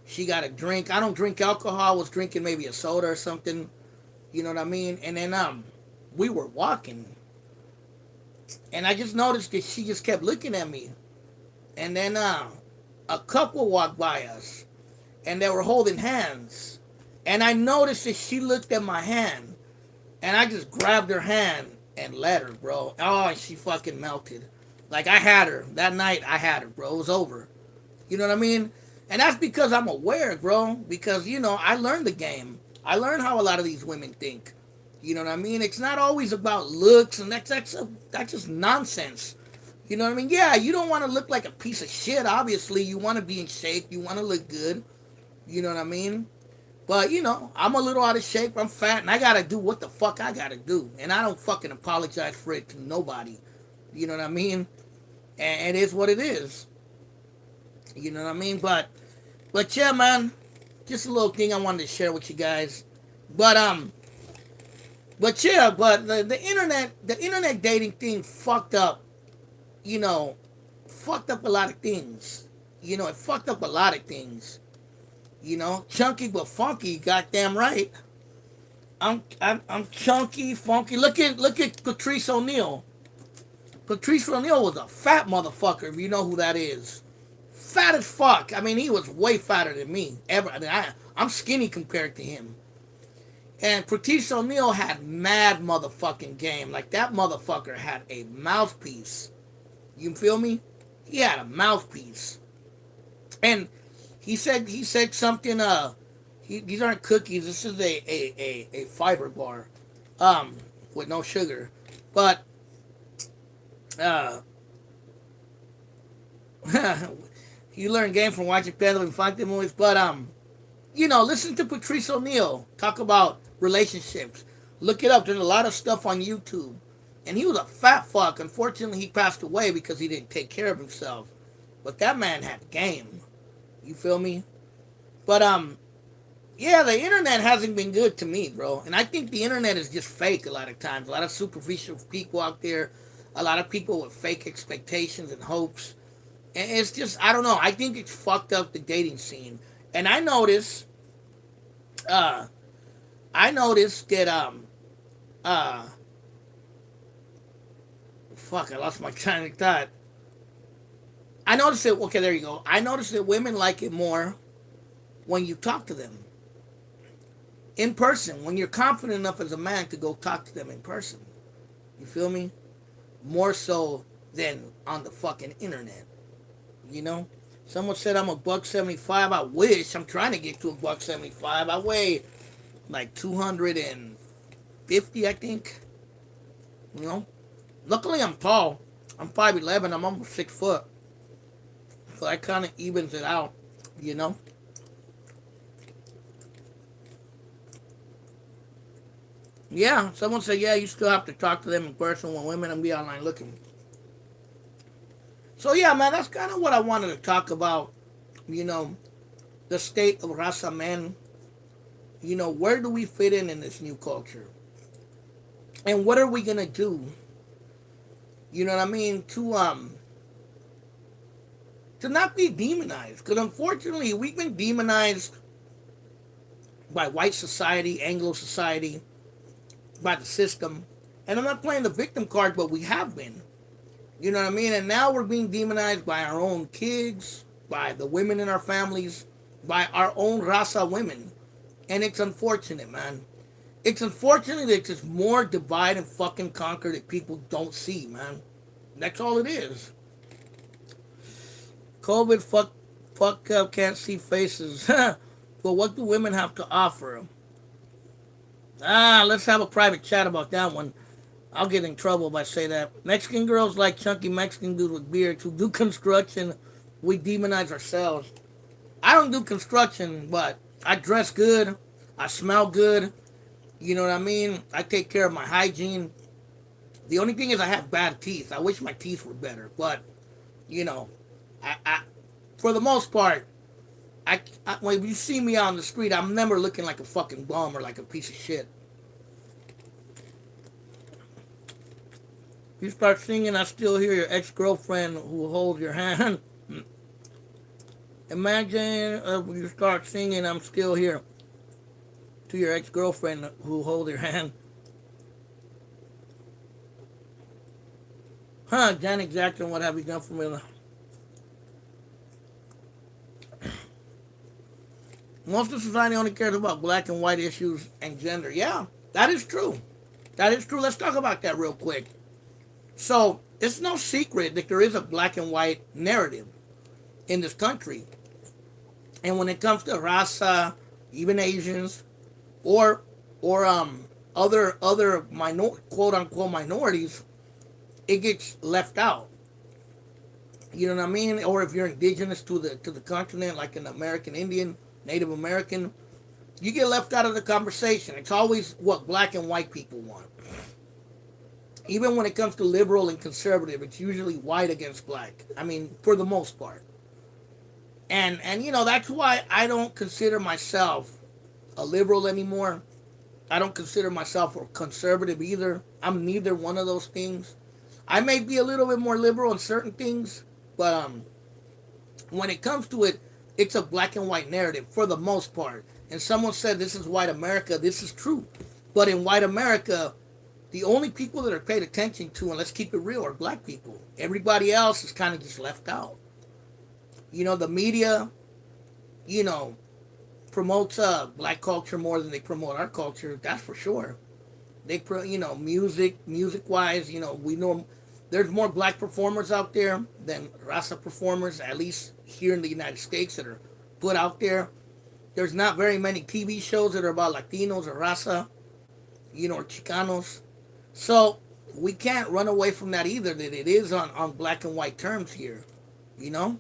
She got a drink. I don't drink alcohol. I was drinking maybe a soda or something. You know what I mean? And then we were walking, and I just noticed that she just kept looking at me. And then a couple walked by us, and they were holding hands. And I noticed that she looked at my hand, and I just grabbed her hand and let her, bro. Oh, and she fucking melted. Like, I had her. That night, I had her, bro. It was over. You know what I mean? And that's because I'm aware, bro. Because, I learned the game. I learned how a lot of these women think. You know what I mean? It's not always about looks, and that's just nonsense. You know what I mean? Yeah, you don't want to look like a piece of shit, obviously. You want to be in shape. You want to look good. You know what I mean? But, I'm a little out of shape. I'm fat, and I got to do what the fuck I got to do. And I don't fucking apologize for it to nobody. You know what I mean? And it is what it is. You know what I mean? But yeah, man. Just a little thing I wanted to share with you guys. But yeah, but the internet dating thing fucked up, you know, fucked up a lot of things. It fucked up a lot of things. Chunky but funky, goddamn right. I'm chunky, funky. Look at Patrice O'Neal. Patrice O'Neal was a fat motherfucker, if you know who that is. Fat as fuck. I mean, he was way fatter than me. I'm skinny compared to him. And Patrice O'Neal had mad motherfucking game. Like, that motherfucker had a mouthpiece. You feel me? He had a mouthpiece. And he said something, these aren't cookies, this is a fiber bar. With no sugar. But you learn game from watching Pedro Infante movies, but listen to Patrice O'Neal talk about relationships. Look it up. There's a lot of stuff on YouTube. And he was a fat fuck. Unfortunately, he passed away because he didn't take care of himself. But that man had game. You feel me? But yeah, the internet hasn't been good to me, bro. And I think the internet is just fake a lot of times. A lot of superficial people out there. A lot of people with fake expectations and hopes. And it's just, I don't know. I think it's fucked up the dating scene. And I noticed that fuck, I lost my train of thought. I noticed that, okay, there you go. I noticed that women like it more when you talk to them in person, when you're confident enough as a man to go talk to them in person. You feel me? More so than on the fucking internet. Someone said I'm a buck 75. I wish. I'm trying to get to a buck 75. I weigh like 250, I think. Luckily I'm tall. I'm 5'11". I'm almost 6 foot. So that kind of evens it out. You know. Yeah. Someone said, yeah, you still have to talk to them in person when women and be online looking. So yeah, man, that's kind of what I wanted to talk about. You know, the state of Raza men. Where do we fit in this new culture? And what are we gonna do? You know what I mean? To not be demonized. Because unfortunately, we've been demonized by white society, Anglo society, by the system. And I'm not playing the victim card, but we have been. You know what I mean? And now we're being demonized by our own kids, by the women in our families, by our own Raza women. And it's unfortunate, man. It's unfortunate that there's more divide and fucking conquer that people don't see, man. That's all it is. COVID, fuck up, can't see faces. But what do women have to offer? Let's have a private chat about that one. I'll get in trouble if I say that. Mexican girls like chunky Mexican dudes with beards who do construction. We demonize ourselves. I don't do construction, but I dress good. I smell good. You know what I mean? I take care of my hygiene. The only thing is I have bad teeth. I wish my teeth were better. But, I for the most part, when you see me on the street, I'm never looking like a fucking bum or like a piece of shit. You start singing, I still hear your ex-girlfriend who holds your hand. Imagine you start singing, I'm still here. to your ex-girlfriend who hold your hand. Huh, Janet Jackson, what have you done for me? Most of society only cares about black and white issues and gender. Yeah, that is true. That is true. Let's talk about that real quick. So, it's no secret that there is a black and white narrative in this country. And when it comes to raza, even Asians, or other quote unquote minorities, it gets left out. You know what I mean? Or if you're indigenous to the continent, like an American Indian, Native American, you get left out of the conversation. It's always what black and white people want. Even when it comes to liberal and conservative, it's usually white against black. I mean, for the most part. And you know, that's why I don't consider myself a liberal anymore. I don't consider myself a conservative either. I'm neither one of those things. I may be a little bit more liberal in certain things, but when it comes to it, it's a black and white narrative for the most part. And someone said this is white America. This is true. But in white America, the only people that are paid attention to, and let's keep it real, are black people. Everybody else is kind of just left out. You know, the media, you know, promotes black culture more than they promote our culture. That's for sure. You know, music wise, you know, we know there's more black performers out there than raza performers, at least here in the United States, that are put out there. There's not very many TV shows that are about Latinos or raza, you know, or Chicanos. So we can't run away from that either, that it is on black and white terms here, you know?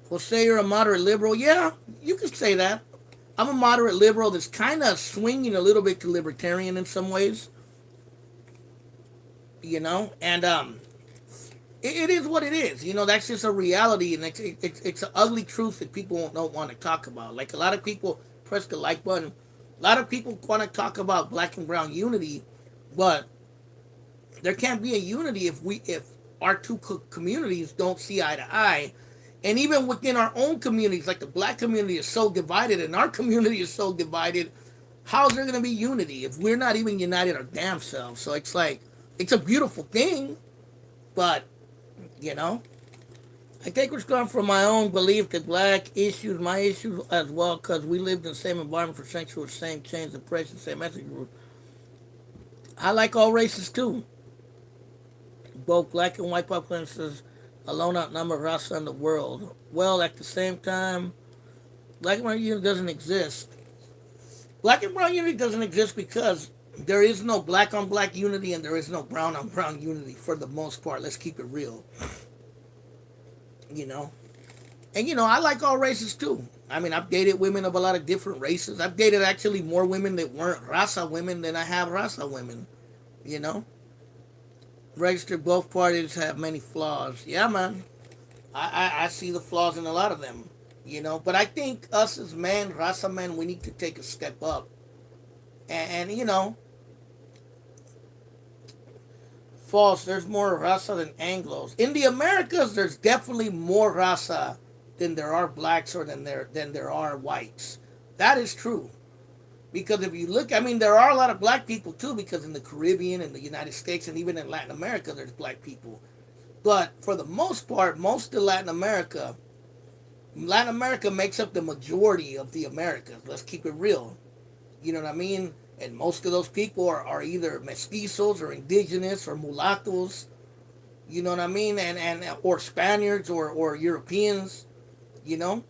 Jose, you're a moderate liberal. Yeah, you could say that. I'm a moderate liberal that's kind of swinging a little bit to libertarian in some ways, you know? And it is what it is. You know, that's just a reality, and it's an ugly truth that people don't want to talk about. Like, a lot of people press the like button. A lot of people want to talk about black and brown unity, but there can't be a unity if our two communities don't see eye to eye. And even within our own communities, like the black community is so divided and our community is so divided, how's there going to be unity if we're not even united our damn selves? So it's like, it's a beautiful thing, but, you know, I take what's come from my own belief that black issues, my issues as well, because we lived in the same environment for centuries, same chains of pressure, same ethnic group. I like all races too. Both black and white populations alone outnumber race in the world. Well, at the same time, black and brown unity doesn't exist. Black and brown unity doesn't exist because there is no black on black unity and there is no brown on brown unity for the most part. Let's keep it real. You know? And you know, I like all races too. I mean, I've dated women of a lot of different races. I've dated actually more women that weren't raza women than I have raza women. You know? Registered both parties have many flaws. Yeah, man. I see the flaws in a lot of them. You know? But I think us as men, raza men, we need to take a step up. And you know, false. There's more raza than Anglos. In the Americas, there's definitely more raza than there are blacks or than there are whites. That is true. Because if you look, I mean, there are a lot of black people too, because in the Caribbean and the United States and even in Latin America, there's black people. But for the most part, most of Latin America makes up the majority of the Americas. Let's keep it real. You know what I mean? And most of those people are either mestizos or indigenous or mulattoes. You know what I mean? And or Spaniards or Europeans, you know?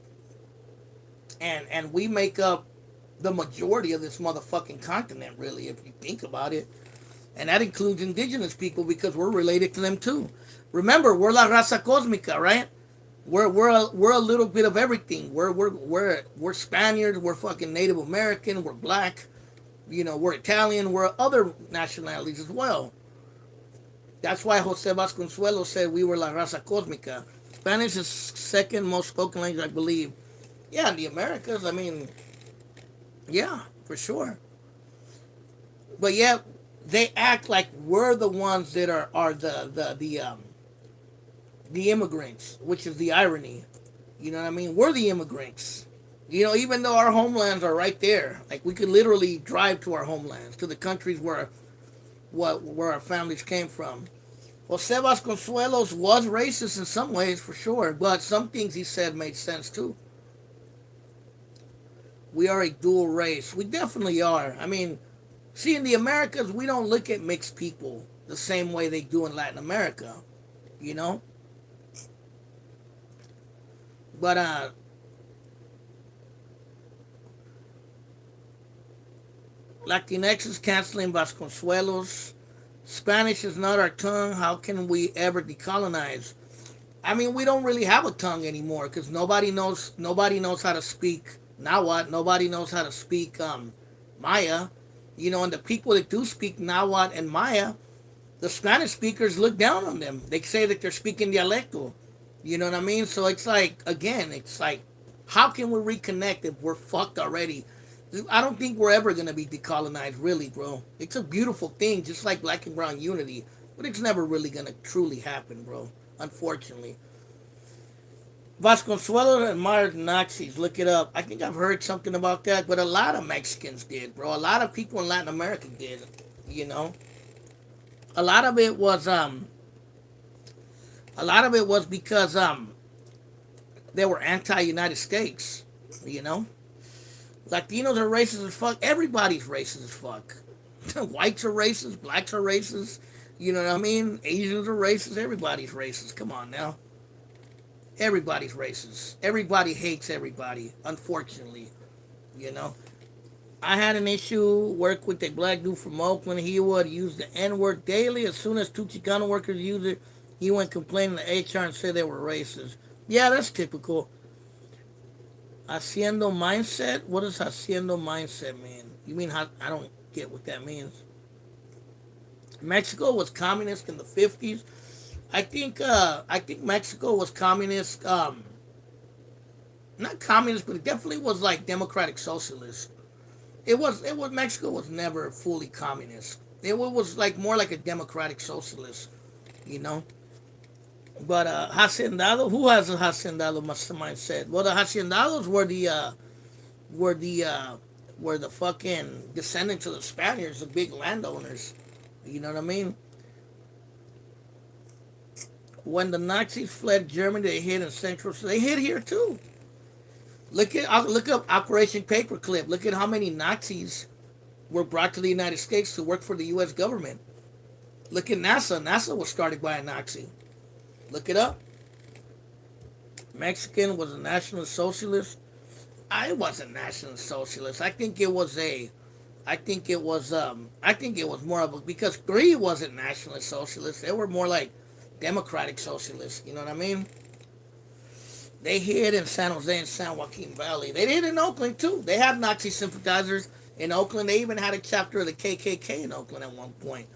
And we make up the majority of this motherfucking continent, really, if you think about it. And that includes indigenous people because we're related to them too. Remember, we're la raza cósmica, right? We're a little bit of everything. We're Spaniards, we're fucking Native American, we're black, you know, we're Italian, we're other nationalities as well. That's why Jose Vasconcelos said we were la raza cósmica. Spanish is second most spoken language, I believe. Yeah, in the Americas, I mean, yeah, for sure. But yeah, they act like we're the ones that are the immigrants, which is the irony. You know what I mean? We're the immigrants. You know, even though our homelands are right there, like we could literally drive to our homelands, to the countries where our families came from. Jose Vasconcelos was racist in some ways, for sure, but some things he said made sense too. We are a dual race. We definitely are. I mean, see, in the Americas, we don't look at mixed people the same way they do in Latin America, you know? But Latinx is canceling Vasconcelos. Spanish is not our tongue. How can we ever decolonize? I mean, we don't really have a tongue anymore because nobody knows how to speak. Now what? Nobody knows how to speak Maya. You know, and the people that do speak Nahuatl and Maya, the Spanish speakers look down on them. They say that they're speaking dialecto. You know what I mean? So it's like, again, it's like, how can we reconnect if we're fucked already? I don't think we're ever going to be decolonized, really, bro. It's a beautiful thing, just like black and brown unity, but it's never really going to truly happen, bro, unfortunately. Vasconcelos admired Nazis. Look it up. I think I've heard something about that, but a lot of Mexicans did, bro. A lot of people in Latin America did, you know. A lot of it was because they were anti-United States, you know. Latinos are racist as fuck. Everybody's racist as fuck. Whites are racist. Blacks are racist. You know what I mean? Asians are racist. Everybody's racist. Come on now. Everybody's racist. Everybody hates everybody, unfortunately. You know? I had an issue, work with a black dude from Oakland. He would use the N-word daily. As soon as two Chicano workers used it, he went complaining to HR and said they were racist. Yeah, that's typical. Haciendo mindset? What does haciendo mindset mean? You mean, I don't get what that means. Mexico was communist in the 50s. I think Mexico was communist, not communist, but it definitely was like democratic socialist. It was Mexico was never fully communist. It was like more like a democratic socialist, you know. But hacendado, who has a hacendado mindset? Well, the hacendados were the were the fucking descendants of the Spaniards, the big landowners. You know what I mean? When the Nazis fled Germany, they hid in Central. So they hid here too. Look up Operation Paperclip. Look at how many Nazis were brought to the United States to work for the U.S. government. Look at NASA. NASA was started by a Nazi. Look it up. Mexican was a National Socialist. I wasn't National Socialist. I think it was more of a, because Greed wasn't National Socialist. They were more like Democratic Socialists. You know what I mean? They hid in San Jose and San Joaquin Valley. They did in Oakland too. They had Nazi sympathizers in Oakland. They even had a chapter of the KKK in Oakland at one point.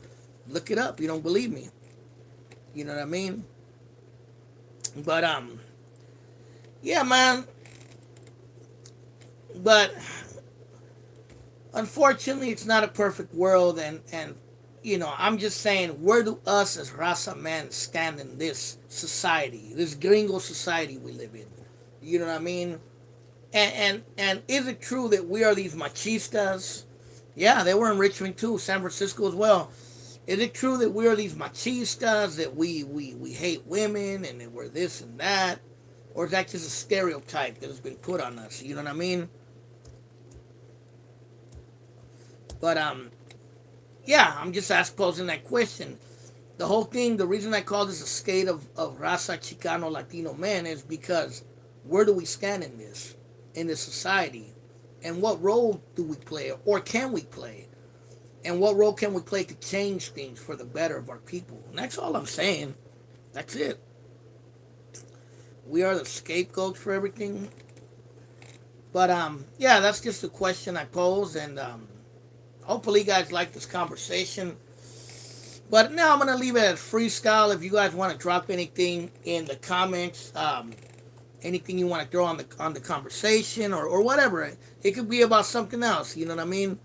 Look it up. You don't believe me? You know what I mean? But yeah, man. But unfortunately, it's not a perfect world, and you know, I'm just saying, where do us as Raza man stand in this society, this gringo society we live in? You know what I mean? And is it true that we are these machistas? Yeah, they were in Richmond too, San Francisco as well. Is it true that we are these machistas, that we hate women and that we're this and that? Or is that just a stereotype that has been put on us? You know what I mean? But yeah, I'm just posing that question. The whole thing, the reason I call this a state of Raza Chicano Latino men is because where do we stand in this society? And what role do we play, or can we play? And what role can we play to change things for the better of our people? And that's all I'm saying. That's it. We are the scapegoats for everything. But yeah, that's just a question I pose, and hopefully you guys like this conversation. But now I'm gonna leave it at freestyle. If you guys want to drop anything in the comments, anything you want to throw on the conversation, or whatever, it could be about something else. You know what I mean?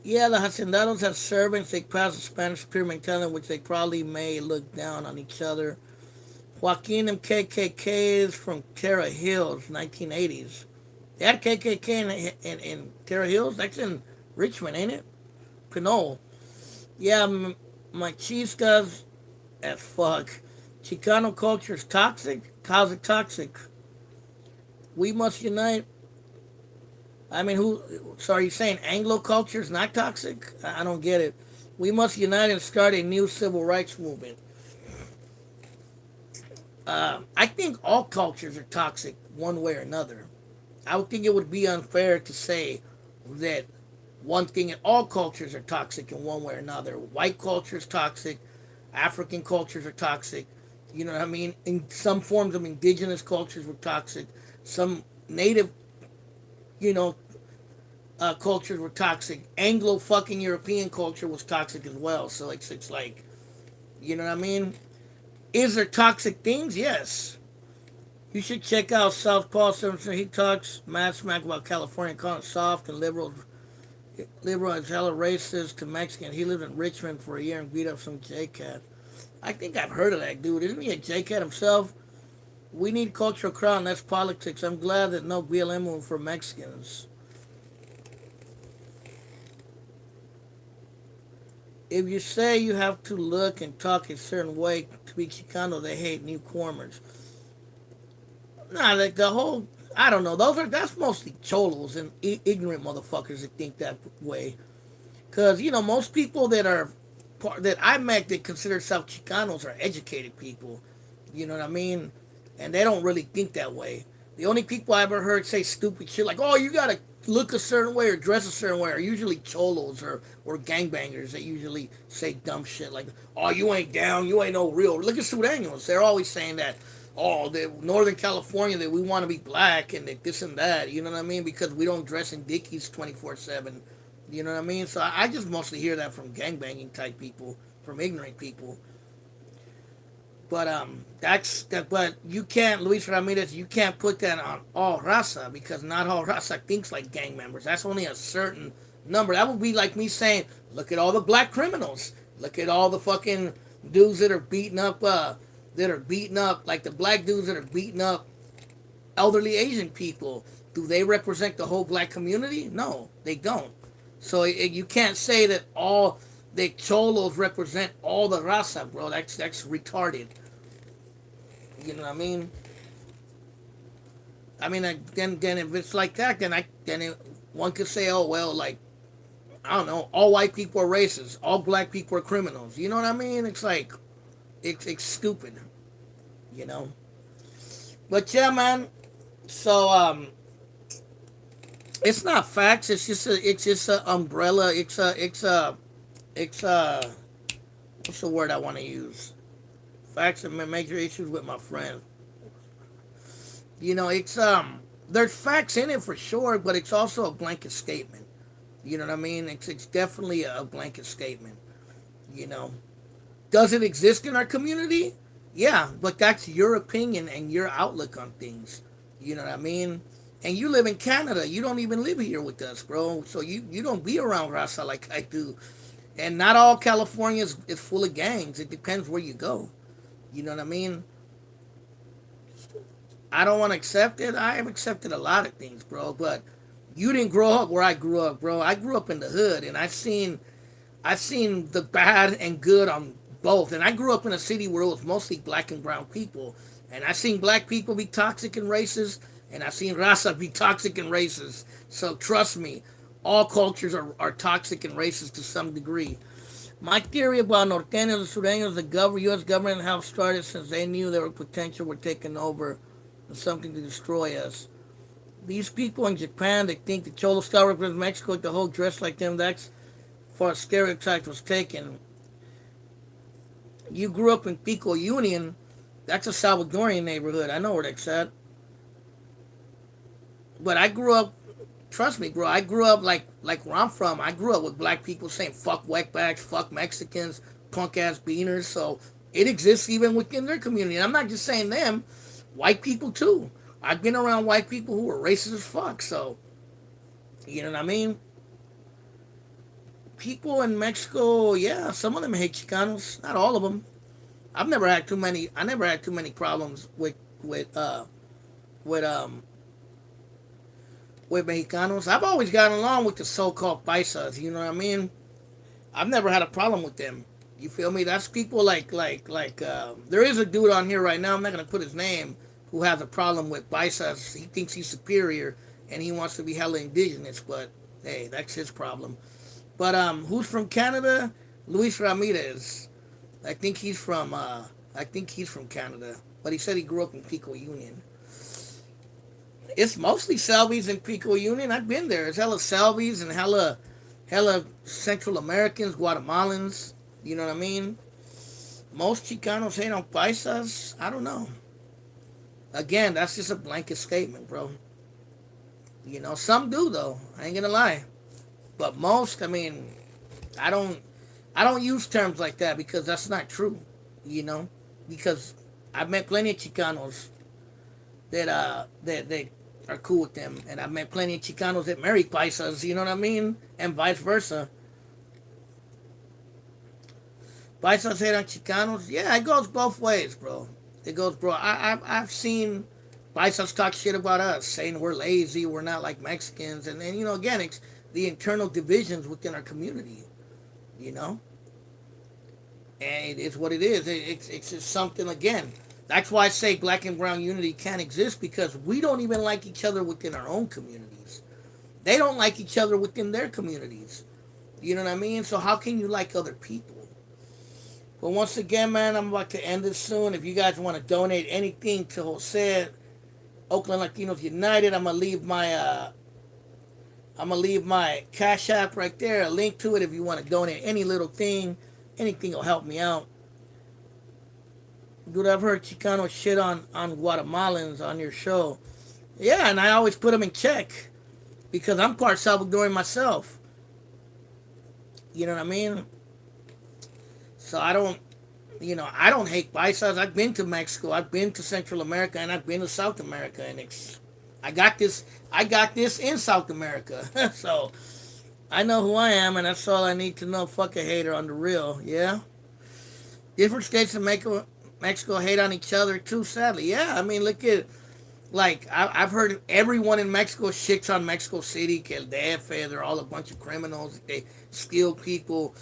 Yeah, the hacendados have servants. They pass the Spanish pyramid talent, which they probably may look down on each other. Joaquin and KKK is from Terra Hills, 1980s. They had KKK in Terra Hills. That's in Richmond, ain't it? Pinole. Yeah, machistas as fuck. Chicano culture is toxic. How's it toxic? We must unite. I mean, who? So are you saying Anglo culture is not toxic? I don't get it. We must unite and start a new civil rights movement. I think all cultures are toxic one way or another. I would think it would be unfair to say that one thing, all cultures are toxic in one way or another. White culture is toxic. African cultures are toxic. You know what I mean? In some forms of indigenous cultures were toxic. Some native, you know, cultures were toxic. Anglo fucking European culture was toxic as well. So it's like, you know what I mean? Is there toxic things? Yes. You should check out Southpaw Simpson. He talks mad smack about California, calling it soft and liberal. Liberal is hella racist to Mexican. He lived in Richmond for a year and beat up some J-Cat. I think I've heard of that dude. Isn't he a J-Cat himself? We need cultural crown. That's politics. I'm glad that no BLM movement for Mexicans. If you say you have to look and talk a certain way to be Chicano, they hate newcomers. Nah, like the whole, I don't know. That's mostly cholos and ignorant motherfuckers that think that way. Cause you know most people that I met that consider themselves Chicanos are educated people. You know what I mean? And they don't really think that way. The only people I ever heard say stupid shit like, "Oh, you gotta look a certain way or dress a certain way," are usually cholos or gangbangers that usually say dumb shit like, "Oh, you ain't down, you ain't no real." Look at Sureños. They're always saying that. Oh, the Northern California that we want to be black and that this and that. You know what I mean? Because we don't dress in Dickies 24/7. You know what I mean? So I just mostly hear that from gangbanging type people, from ignorant people. But that's that. But you can't, Luis Ramirez. You can't put that on all raza because not all raza thinks like gang members. That's only a certain number. That would be like me saying, look at all the black criminals. Look at all the fucking dudes that are beating up. Like the black dudes that are beating up elderly Asian people. Do they represent the whole black community? No, they don't. So you can't say that all the cholos represent all the raza, bro. That's retarded. You know what I mean? I mean, then if it's like that, one could say, oh well, like I don't know, all white people are racist, all black people are criminals. You know what I mean? It's like it's stupid. You know. But yeah, man. So it's not facts. It's just a umbrella. It's a what's the word I want to use? Facts and major issues with my friend. You know, it's there's facts in it for sure, but it's also a blanket statement. You know what I mean? It's definitely a blanket statement. You know, does it exist in our community? Yeah, but that's your opinion and your outlook on things. You know what I mean? And you live in Canada. You don't even live here with us, bro. So you don't be around Rasa like I do. And not all California is full of gangs. It depends where you go. You know what I mean? I don't want to accept it. I have accepted a lot of things, bro. But you didn't grow up where I grew up, bro. I grew up in the hood, and I seen the bad and good on both. And I grew up in a city where it was mostly black and brown people, and I seen black people be toxic and racist, and I seen Raza be toxic and racist. So trust me, all cultures are toxic and racist to some degree. My theory about Norteños and Sureños, the U.S. government have started since they knew their potential were taking over and something to destroy us. These people in Japan, they think the Cholo style represents Mexico, the whole dress like them. That's far as stereotype was taken. You grew up in Pico Union. That's a Salvadorian neighborhood. I know where that's at. But I grew up, trust me, bro. I grew up like where I'm from. I grew up with black people saying fuck wetbacks, fuck Mexicans, punk ass beaners. So it exists even within their community. And I'm not just saying them. White people too. I've been around white people who were racist as fuck. So you know what I mean? People in Mexico, yeah, some of them hate Chicanos. Not all of them. I've never had too many. I never had too many problems with with with Mexicanos. I've always gotten along with the so-called paisas. You know what I mean? I've never had a problem with them. You feel me? That's people there is a dude on here right now. I'm not gonna put his name, who has a problem with paisas. He thinks he's superior and he wants to be hella indigenous. But hey, that's his problem. But who's from Canada? Luis Ramirez. I think he's from. I think he's from Canada. But he said he grew up in Pico Union. It's mostly Selvies in Pico Union. I've been there. It's hella Selvies and hella Central Americans, Guatemalans. You know what I mean? Most Chicanos hate on paisas. I don't know. Again, that's just a blanket statement, bro. You know, some do though. I ain't gonna lie. But most, I mean, I don't, I don't use terms like that because that's not true. You know, because I've met plenty of Chicanos that they are cool with them, and I've met plenty of Chicanos that marry paisas. You know what I mean, and vice versa. Paisas hate on Chicanos. Yeah, it goes both ways, bro. It goes, bro. I've seen paisas talk shit about us, saying we're lazy, we're not like Mexicans, and then again, it's the internal divisions within our community. You know, and it's what it is. It's just something again. That's why I say black and brown unity can't exist because we don't even like each other within our own communities. They don't like each other within their communities. You know what I mean? So how can you like other people? But once again, man, I'm about to end this soon. If you guys want to donate anything to Jose, Oakland Latinos United, I'm gonna leave my Cash App right there, a link to it if you want to donate any little thing. Anything will help me out. Dude, I've heard Chicano shit on Guatemalans on your show. Yeah, and I always put them in check because I'm part Salvadoran myself. You know what I mean? So I don't hate paisas. I've been to Mexico, I've been to Central America, and I've been to South America, and I got this in South America. So I know who I am, and that's all I need to know. Fuck a hater on the real, yeah. Different states of Mexico hate on each other too. Sadly, yeah. I mean, look at I've heard everyone in Mexico shits on Mexico City, que el DF, they're all a bunch of criminals. They steal people.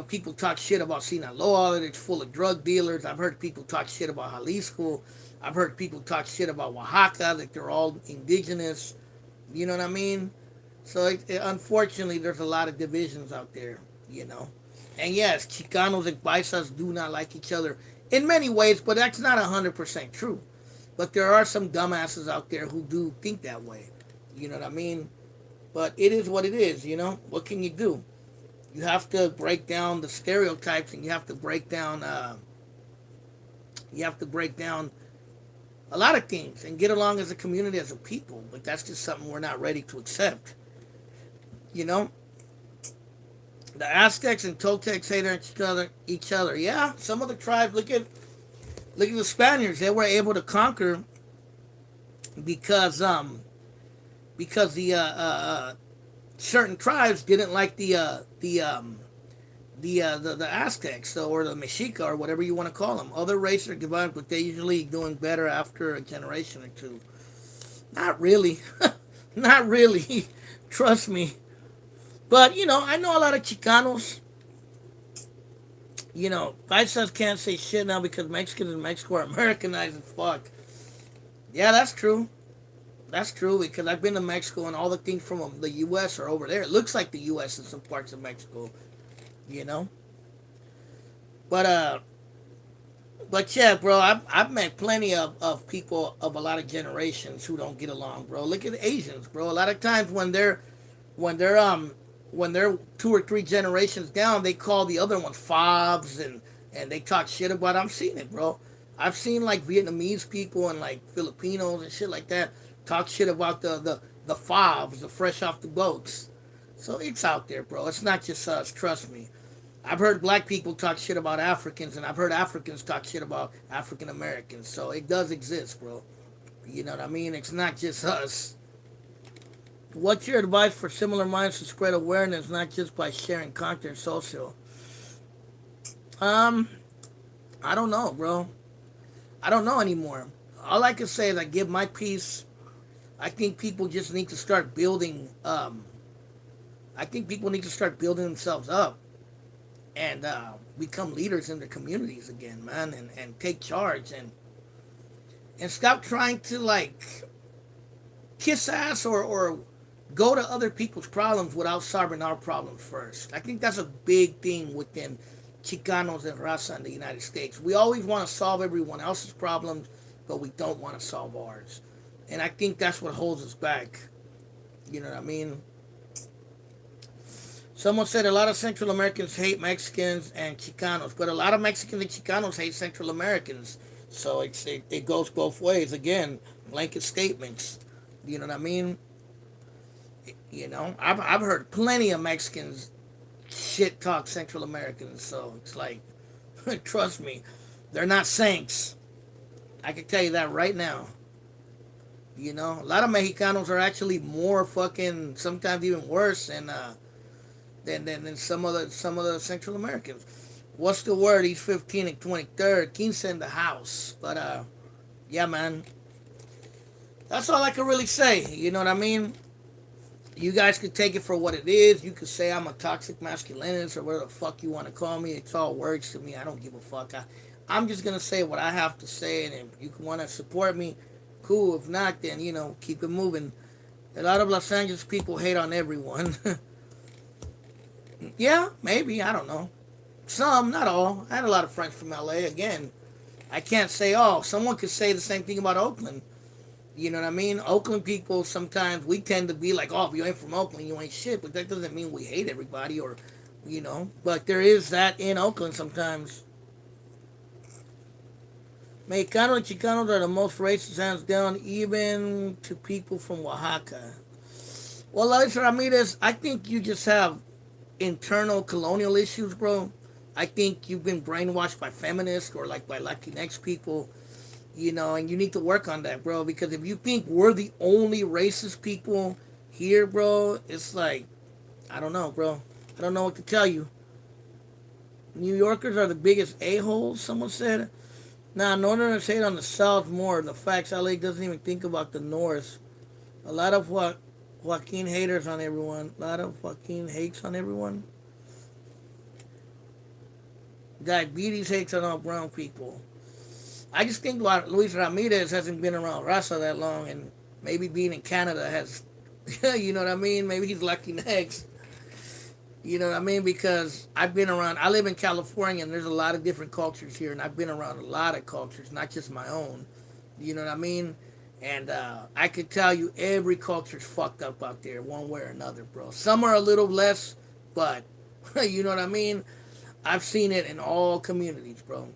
People talk shit about Sinaloa, that it's full of drug dealers. I've heard people talk shit about Jalisco. I've heard people talk shit about Oaxaca, that they're all indigenous. You know what I mean? So, unfortunately, there's a lot of divisions out there. And yes, Chicanos and Paisas do not like each other in many ways, but that's not 100% true. But there are some dumbasses out there who do think that way. You know what I mean? But it is what it is. What can you do? You have to break down the stereotypes, and you have to break down a lot of things and get along as a community, as a people. But that's just something we're not ready to accept. The Aztecs and Toltecs hate each other. Yeah, some of the tribes. Look at the Spaniards. They were able to conquer because the certain tribes didn't like the Aztecs, or the Mexica, or whatever you want to call them. Other races are divided, but they usually doing better after a generation or two. Not really. Not really. Trust me. But, I know a lot of Chicanos. Paisas can't say shit now because Mexicans in Mexico are Americanized as fuck. Yeah, that's true. That's true because I've been to Mexico and all the things from the U.S. are over there. It looks like the U.S. in some parts of Mexico. But yeah, bro, I've met plenty of people of a lot of generations who don't get along, bro. Look at the Asians, bro. A lot of times when they're 2 or 3 generations down, they call the other ones fobs and they talk shit about it. I've seen it, bro. I've seen like Vietnamese people and like Filipinos and shit like that talk shit about the fobs, the fresh off the boats. So it's out there, bro. It's not just us. Trust me. I've heard black people talk shit about Africans, and I've heard Africans talk shit about African Americans. So it does exist, bro. You know what I mean? It's not just us. What's your advice for similar minds to spread awareness, not just by sharing content social? I don't know, bro. I don't know anymore. All I can say is I give my piece. I think people just need to start building. I think people need to start building themselves up and become leaders in their communities again, man, and take charge and stop trying to like kiss ass or go to other people's problems without solving our problems first. I think that's a big thing within Chicanos and Raza in the United States. We always want to solve everyone else's problems, but we don't want to solve ours. And I think that's what holds us back. You know what I mean? Someone said a lot of Central Americans hate Mexicans and Chicanos, but a lot of Mexicans and Chicanos hate Central Americans. So it goes both ways. Again, blanket statements. You know what I mean? You know, I've heard plenty of Mexicans shit talk Central Americans. So it's like, trust me, they're not saints. I can tell you that right now. You know, a lot of Mexicanos are actually more fucking, sometimes even worse than some of the Central Americans. What's the word? He's 15 and 23rd. Quince in the house. But yeah, man. That's all I can really say. You know what I mean? You guys could take it for what it is. You could say I'm a toxic masculinist or whatever the fuck you want to call me. It's all words to me. I don't give a fuck. I'm just gonna say what I have to say, and if you want to support me, cool. If not, then you know, keep it moving. A lot of Los Angeles people hate on everyone. Yeah, maybe. I don't know. Some, not all. I had a lot of friends from LA. Again, I can't say all. Someone could say the same thing about Oakland. You know what I mean? Oakland people, sometimes we tend to be like, oh, if you ain't from Oakland, you ain't shit. But that doesn't mean we hate everybody or, you know. But there is that in Oakland sometimes. Mexicanos and Chicanos are the most racist, hands down, even to people from Oaxaca. Well, Luis Ramirez, I think you just have internal colonial issues, bro. I think you've been brainwashed by feminists or like by Latinx people, you know, and you need to work on that, bro. Because if you think we're the only racist people here, bro, it's like, I don't know, bro. I don't know what to tell you. New Yorkers are the biggest a-holes, someone said. Nah, Northerners hate on the South more. The facts, LA doesn't even think about the North. A lot of Joaquin haters on everyone. A lot of Joaquin hates on everyone. Diabetes hates on all brown people. I just think Luis Ramirez hasn't been around Raza that long, and maybe being in Canada has, you know what I mean? Maybe he's Latinx. You know what I mean? Because I've been around, I live in California, and there's a lot of different cultures here, and I've been around a lot of cultures, not just my own. You know what I mean? And I could tell you every culture's fucked up out there, one way or another, bro. Some are a little less, but, you know what I mean? I've seen it in all communities, bro.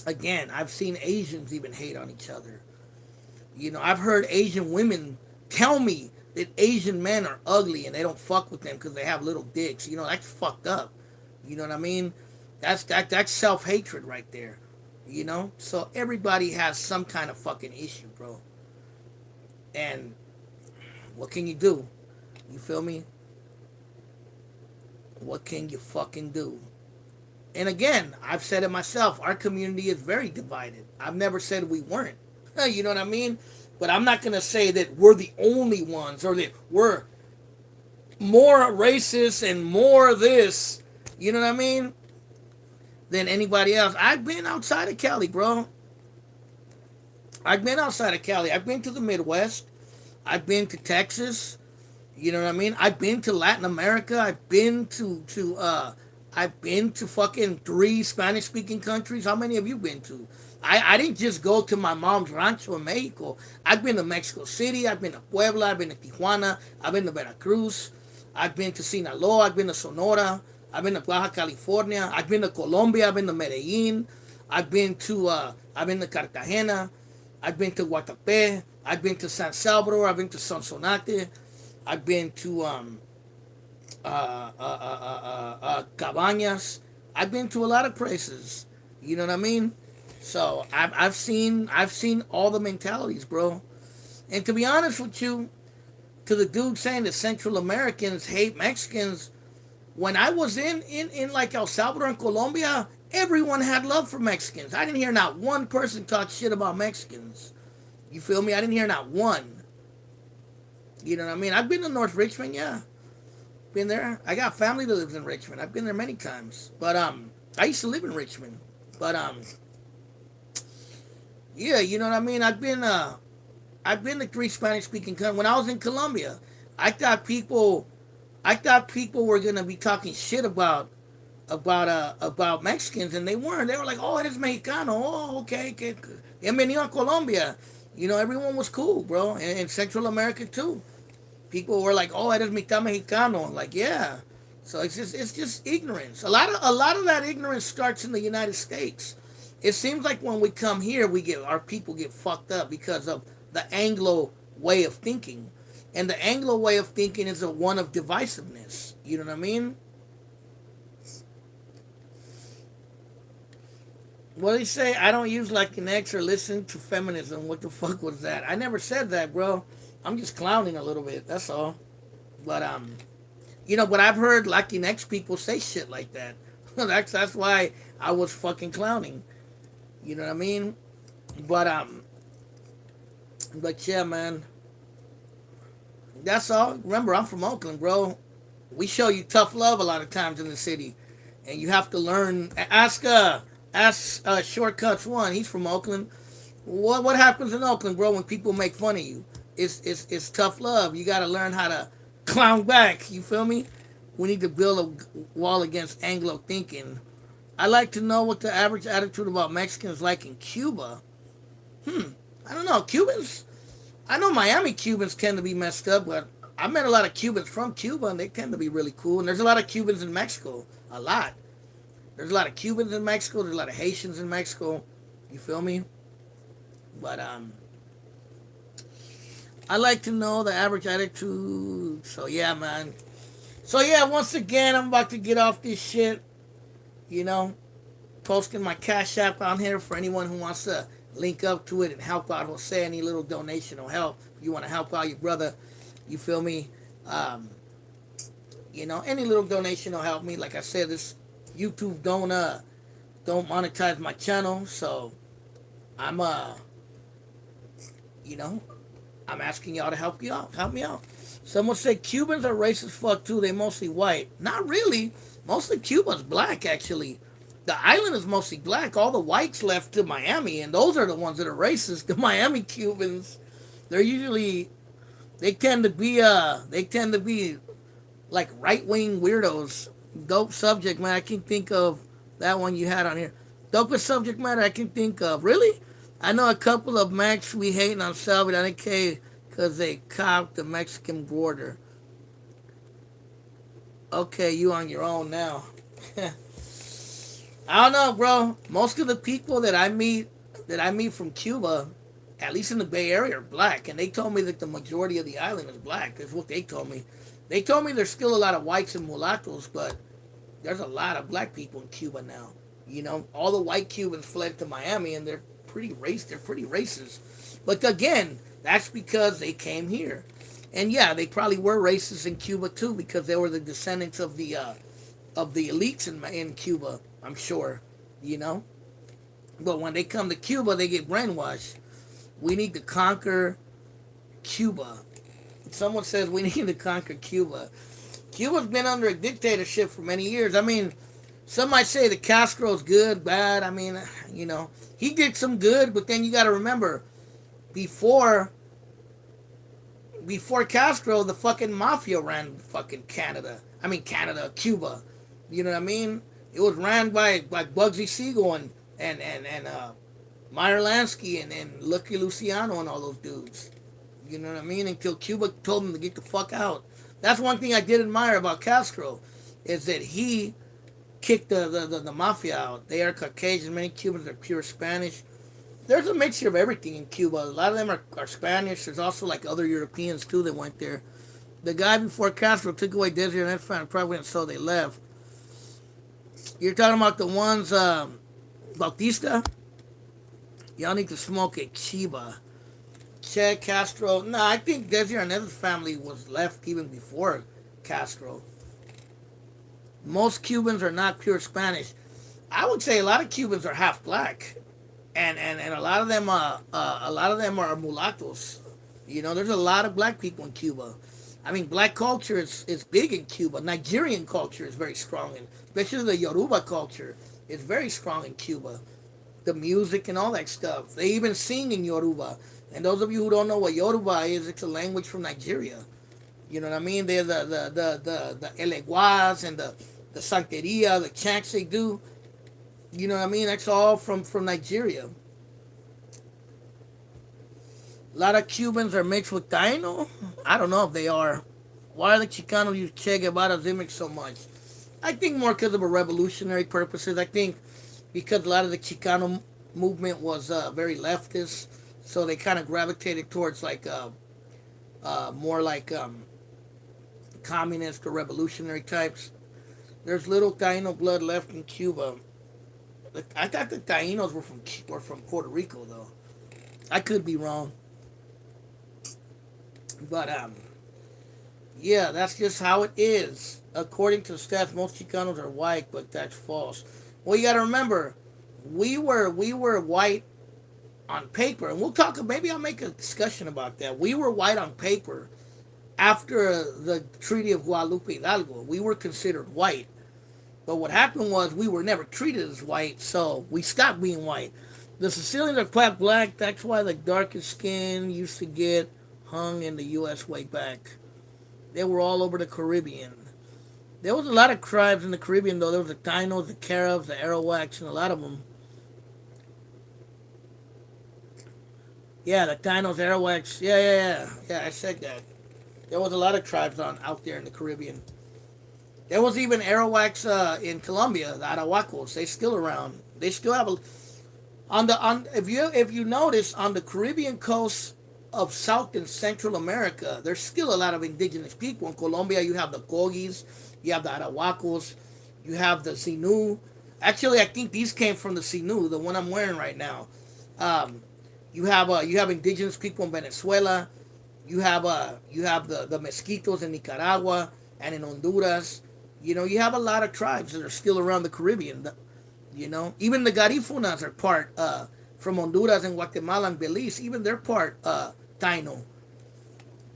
Again, I've seen Asians even hate on each other. You know, I've heard Asian women tell me that Asian men are ugly and they don't fuck with them because they have little dicks. You know, that's fucked up. You know what I mean? That's self-hatred right there. You know? So everybody has some kind of fucking issue, bro. And what can you do? You feel me? What can you fucking do? And again, I've said it myself. Our community is very divided. I've never said we weren't. You know what I mean? But I'm not going to say that we're the only ones or that we're more racist and more this, you know what I mean, than anybody else. I've been outside of Cali, bro. I've been outside of Cali. I've been to the Midwest. I've been to Texas. You know what I mean? I've been to Latin America. I've been to fucking 3 Spanish-speaking countries. How many have you been to? I didn't just go to my mom's rancho in Mexico. I've been to Mexico City. I've been to Puebla. I've been to Tijuana. I've been to Veracruz. I've been to Sinaloa. I've been to Sonora. I've been to Baja California. I've been to Colombia. I've been to Medellin. I've been to Cartagena. I've been to Guatapé. I've been to San Salvador. I've been to Sonsonate. I've been to Cabañas. I've been to a lot of places. You know what I mean? So I've seen all the mentalities, bro. And to be honest with you, to the dude saying that Central Americans hate Mexicans, when I was in like El Salvador and Colombia, everyone had love for Mexicans. I didn't hear not one person talk shit about Mexicans. You feel me? I didn't hear not one. You know what I mean? I've been to North Richmond, yeah. Been there. I got family that lives in Richmond. I've been there many times. But I used to live in Richmond. But yeah, you know what I mean? I've been to three Spanish speaking countries. When I was in Colombia, I thought people I thought people were gonna be talking shit about Mexicans, and they weren't. They were like, "Oh, eres mexicano. Oh, okay, que bienvenido a Colombia." You know, everyone was cool, bro. And in Central America too, people were like, "Oh, eres mitad mexicano." Like, yeah. So it's just ignorance. A lot of that ignorance starts in the United States. It seems like when we come here, we get our people get fucked up because of the Anglo way of thinking, and the Anglo way of thinking is a one of divisiveness. You know what I mean? What did he say? I don't use like an X or listen to feminism. What the fuck was that? I never said that, bro. I'm just clowning a little bit. That's all. But but I've heard Latinx people say shit like that. That's why I was fucking clowning. You know what I mean? But but yeah, man. That's all. Remember, I'm from Oakland, bro. We show you tough love a lot of times in the city, and you have to learn. Ask Shortcuts One. He's from Oakland. What happens in Oakland, bro? When people make fun of you, it's tough love. You got to learn how to clown back. You feel me? We need to build a wall against Anglo thinking. I like to know what the average attitude about Mexicans like in Cuba. I don't know. Cubans. I know Miami Cubans tend to be messed up, but I met a lot of Cubans from Cuba, and they tend to be really cool. And there's a lot of Cubans in Mexico. A lot. There's a lot of Cubans in Mexico. There's a lot of Haitians in Mexico. You feel me? But I like to know the average attitude. So yeah, man. So yeah, once again, I'm about to get off this shit. You know, posting my Cash App on here for anyone who wants to link up to it and help out Jose. Any little donation will help. If you want to help out your brother, you feel me? Any little donation will help me. Like I said, this YouTube don't monetize my channel, so I'm you know, I'm asking y'all to help you out. Help me out. Someone said Cubans are racist fuck too. They mostly white. Not really. Mostly Cuba's black actually. The island is mostly black. All the whites left to Miami, and those are the ones that are racist. The Miami Cubans, they're usually they tend to be like right wing weirdos. Dope subject matter. I can think of that one you had on here. Dopest subject matter I can think of. Really? I know a couple of Macs we hating on Salvador K because they copped the Mexican border. Okay, you on your own now. I don't know, bro. Most of the people that I meet from Cuba, at least in the Bay Area, are black, and they told me that the majority of the island is black. That's what they told me. They told me there's still a lot of whites and mulattoes, but there's a lot of black people in Cuba now. You know, all the white Cubans fled to Miami, and they're pretty racist. But again, that's because they came here. And yeah, they probably were racist in Cuba too because they were the descendants of the elites in Cuba, I'm sure, you know. But when they come to Cuba, they get brainwashed. We need to conquer Cuba. Someone says we need to conquer Cuba. Cuba's been under a dictatorship for many years. I mean, some might say that Castro's good, bad. I mean, he did some good, but then you got to remember, before Castro, the fucking mafia ran fucking Canada. I mean, Cuba. You know what I mean? It was ran by Bugsy Siegel and Meyer Lansky and Lucky Luciano and all those dudes. You know what I mean? Until Cuba told them to get the fuck out. That's one thing I did admire about Castro, is that he kicked the mafia out. They are Caucasian. Many Cubans are pure Spanish. There's a mixture of everything in Cuba. A lot of them are Spanish. There's also like other Europeans too that went there. The guy before Castro took away Desert and Edfan probably, and so they left. You're talking about the ones, Bautista? Y'all need to smoke at Chiba. Che Castro. No, I think Desert Hernandez's family was left even before Castro. Most Cubans are not pure Spanish. I would say a lot of Cubans are half black, and a lot of them are mulattoes. You know, there's a lot of black people in Cuba. I mean, black culture is big in Cuba. Nigerian culture is very strong, and especially the Yoruba culture is very strong in Cuba. The music and all that stuff. They even sing in Yoruba. And those of you who don't know what Yoruba is, it's a language from Nigeria. You know what I mean? They're the eleguas and the santeria, the chants they do. You know what I mean? That's all from Nigeria. A lot of Cubans are mixed with Taino. I don't know if they are. Why are the Chicanos use Che Guevara's image so much? I think more because of a revolutionary purposes. I think because a lot of the Chicano movement was very leftist, so they kind of gravitated towards like more like communist or revolutionary types. There's little Taino blood left in Cuba. I thought the Tainos were from Puerto Rico though. I could be wrong, but yeah, that's just how it is. According to the stats, most Chicanos are white, but that's false. Well, you got to remember, we were white on paper, and we'll talk. Maybe I'll make a discussion about that. We were white on paper after the Treaty of Guadalupe Hidalgo. We were considered white, but what happened was we were never treated as white, so we stopped being white. The Sicilians are quite black. That's why the darkest skin used to get hung in the U.S. way back. They were all over the Caribbean. There was a lot of tribes in the Caribbean, though. There was the Tainos, the Caribs, the Arawaks, and a lot of them. Yeah, the Tainos, Arawaks. Yeah. I said that. There was a lot of tribes on out there in the Caribbean. There was even Arawaks in Colombia, the Arahuacos. They still around. They still have a on if you notice on the Caribbean coast of South and Central America, there's still a lot of indigenous people. In Colombia, you have the Kogis, you have the Arahuacos, you have the Sinu. Actually, I think these came from the Sinu, the one I'm wearing right now. Um, you have indigenous people in Venezuela. You have the Mezquitos in Nicaragua and in Honduras. You know, you have a lot of tribes that are still around the Caribbean. You know, even the Garifunas are part from Honduras and Guatemala and Belize. Even they're part Taino.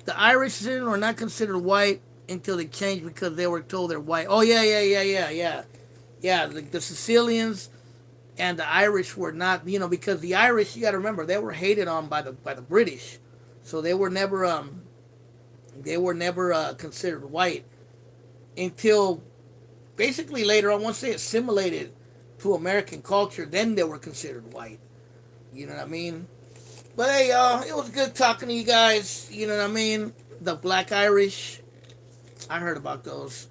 The Irish were not considered white until they changed because they were told they're white. Oh yeah. Yeah, the Sicilians and the Irish were not, because the Irish, you got to remember, they were hated on by the British, so they were never considered white until basically later on. Once they assimilated to American culture, then they were considered white. You know what I mean? But hey, it was good talking to you guys. You know what I mean? The Black Irish, I heard about those,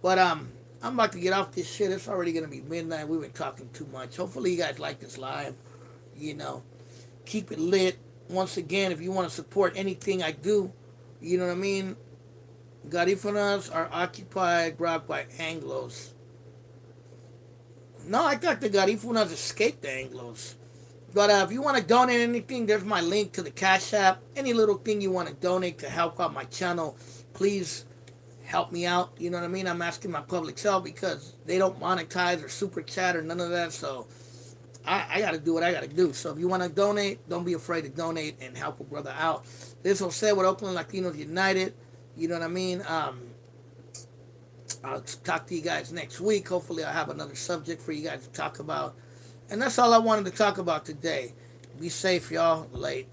but I'm about to get off this shit. It's already gonna be midnight. We've been talking too much. Hopefully, you guys like this live. You know, keep it lit. Once again, if you want to support anything I do, you know what I mean? Garifunas are occupied, robbed by Anglos. No, I thought the Garifunas escaped the Anglos. But if you want to donate anything, there's my link to the Cash App. Any little thing you want to donate to help out my channel, please help me out. You know what I mean? I'm asking my public help because they don't monetize or super chat or none of that. So I got to do what I got to do. So if you want to donate, don't be afraid to donate and help a brother out. This was said with Oakland Latinos United. You know what I mean? I'll talk to you guys next week. Hopefully I'll have another subject for you guys to talk about. And that's all I wanted to talk about today. Be safe, y'all. Late.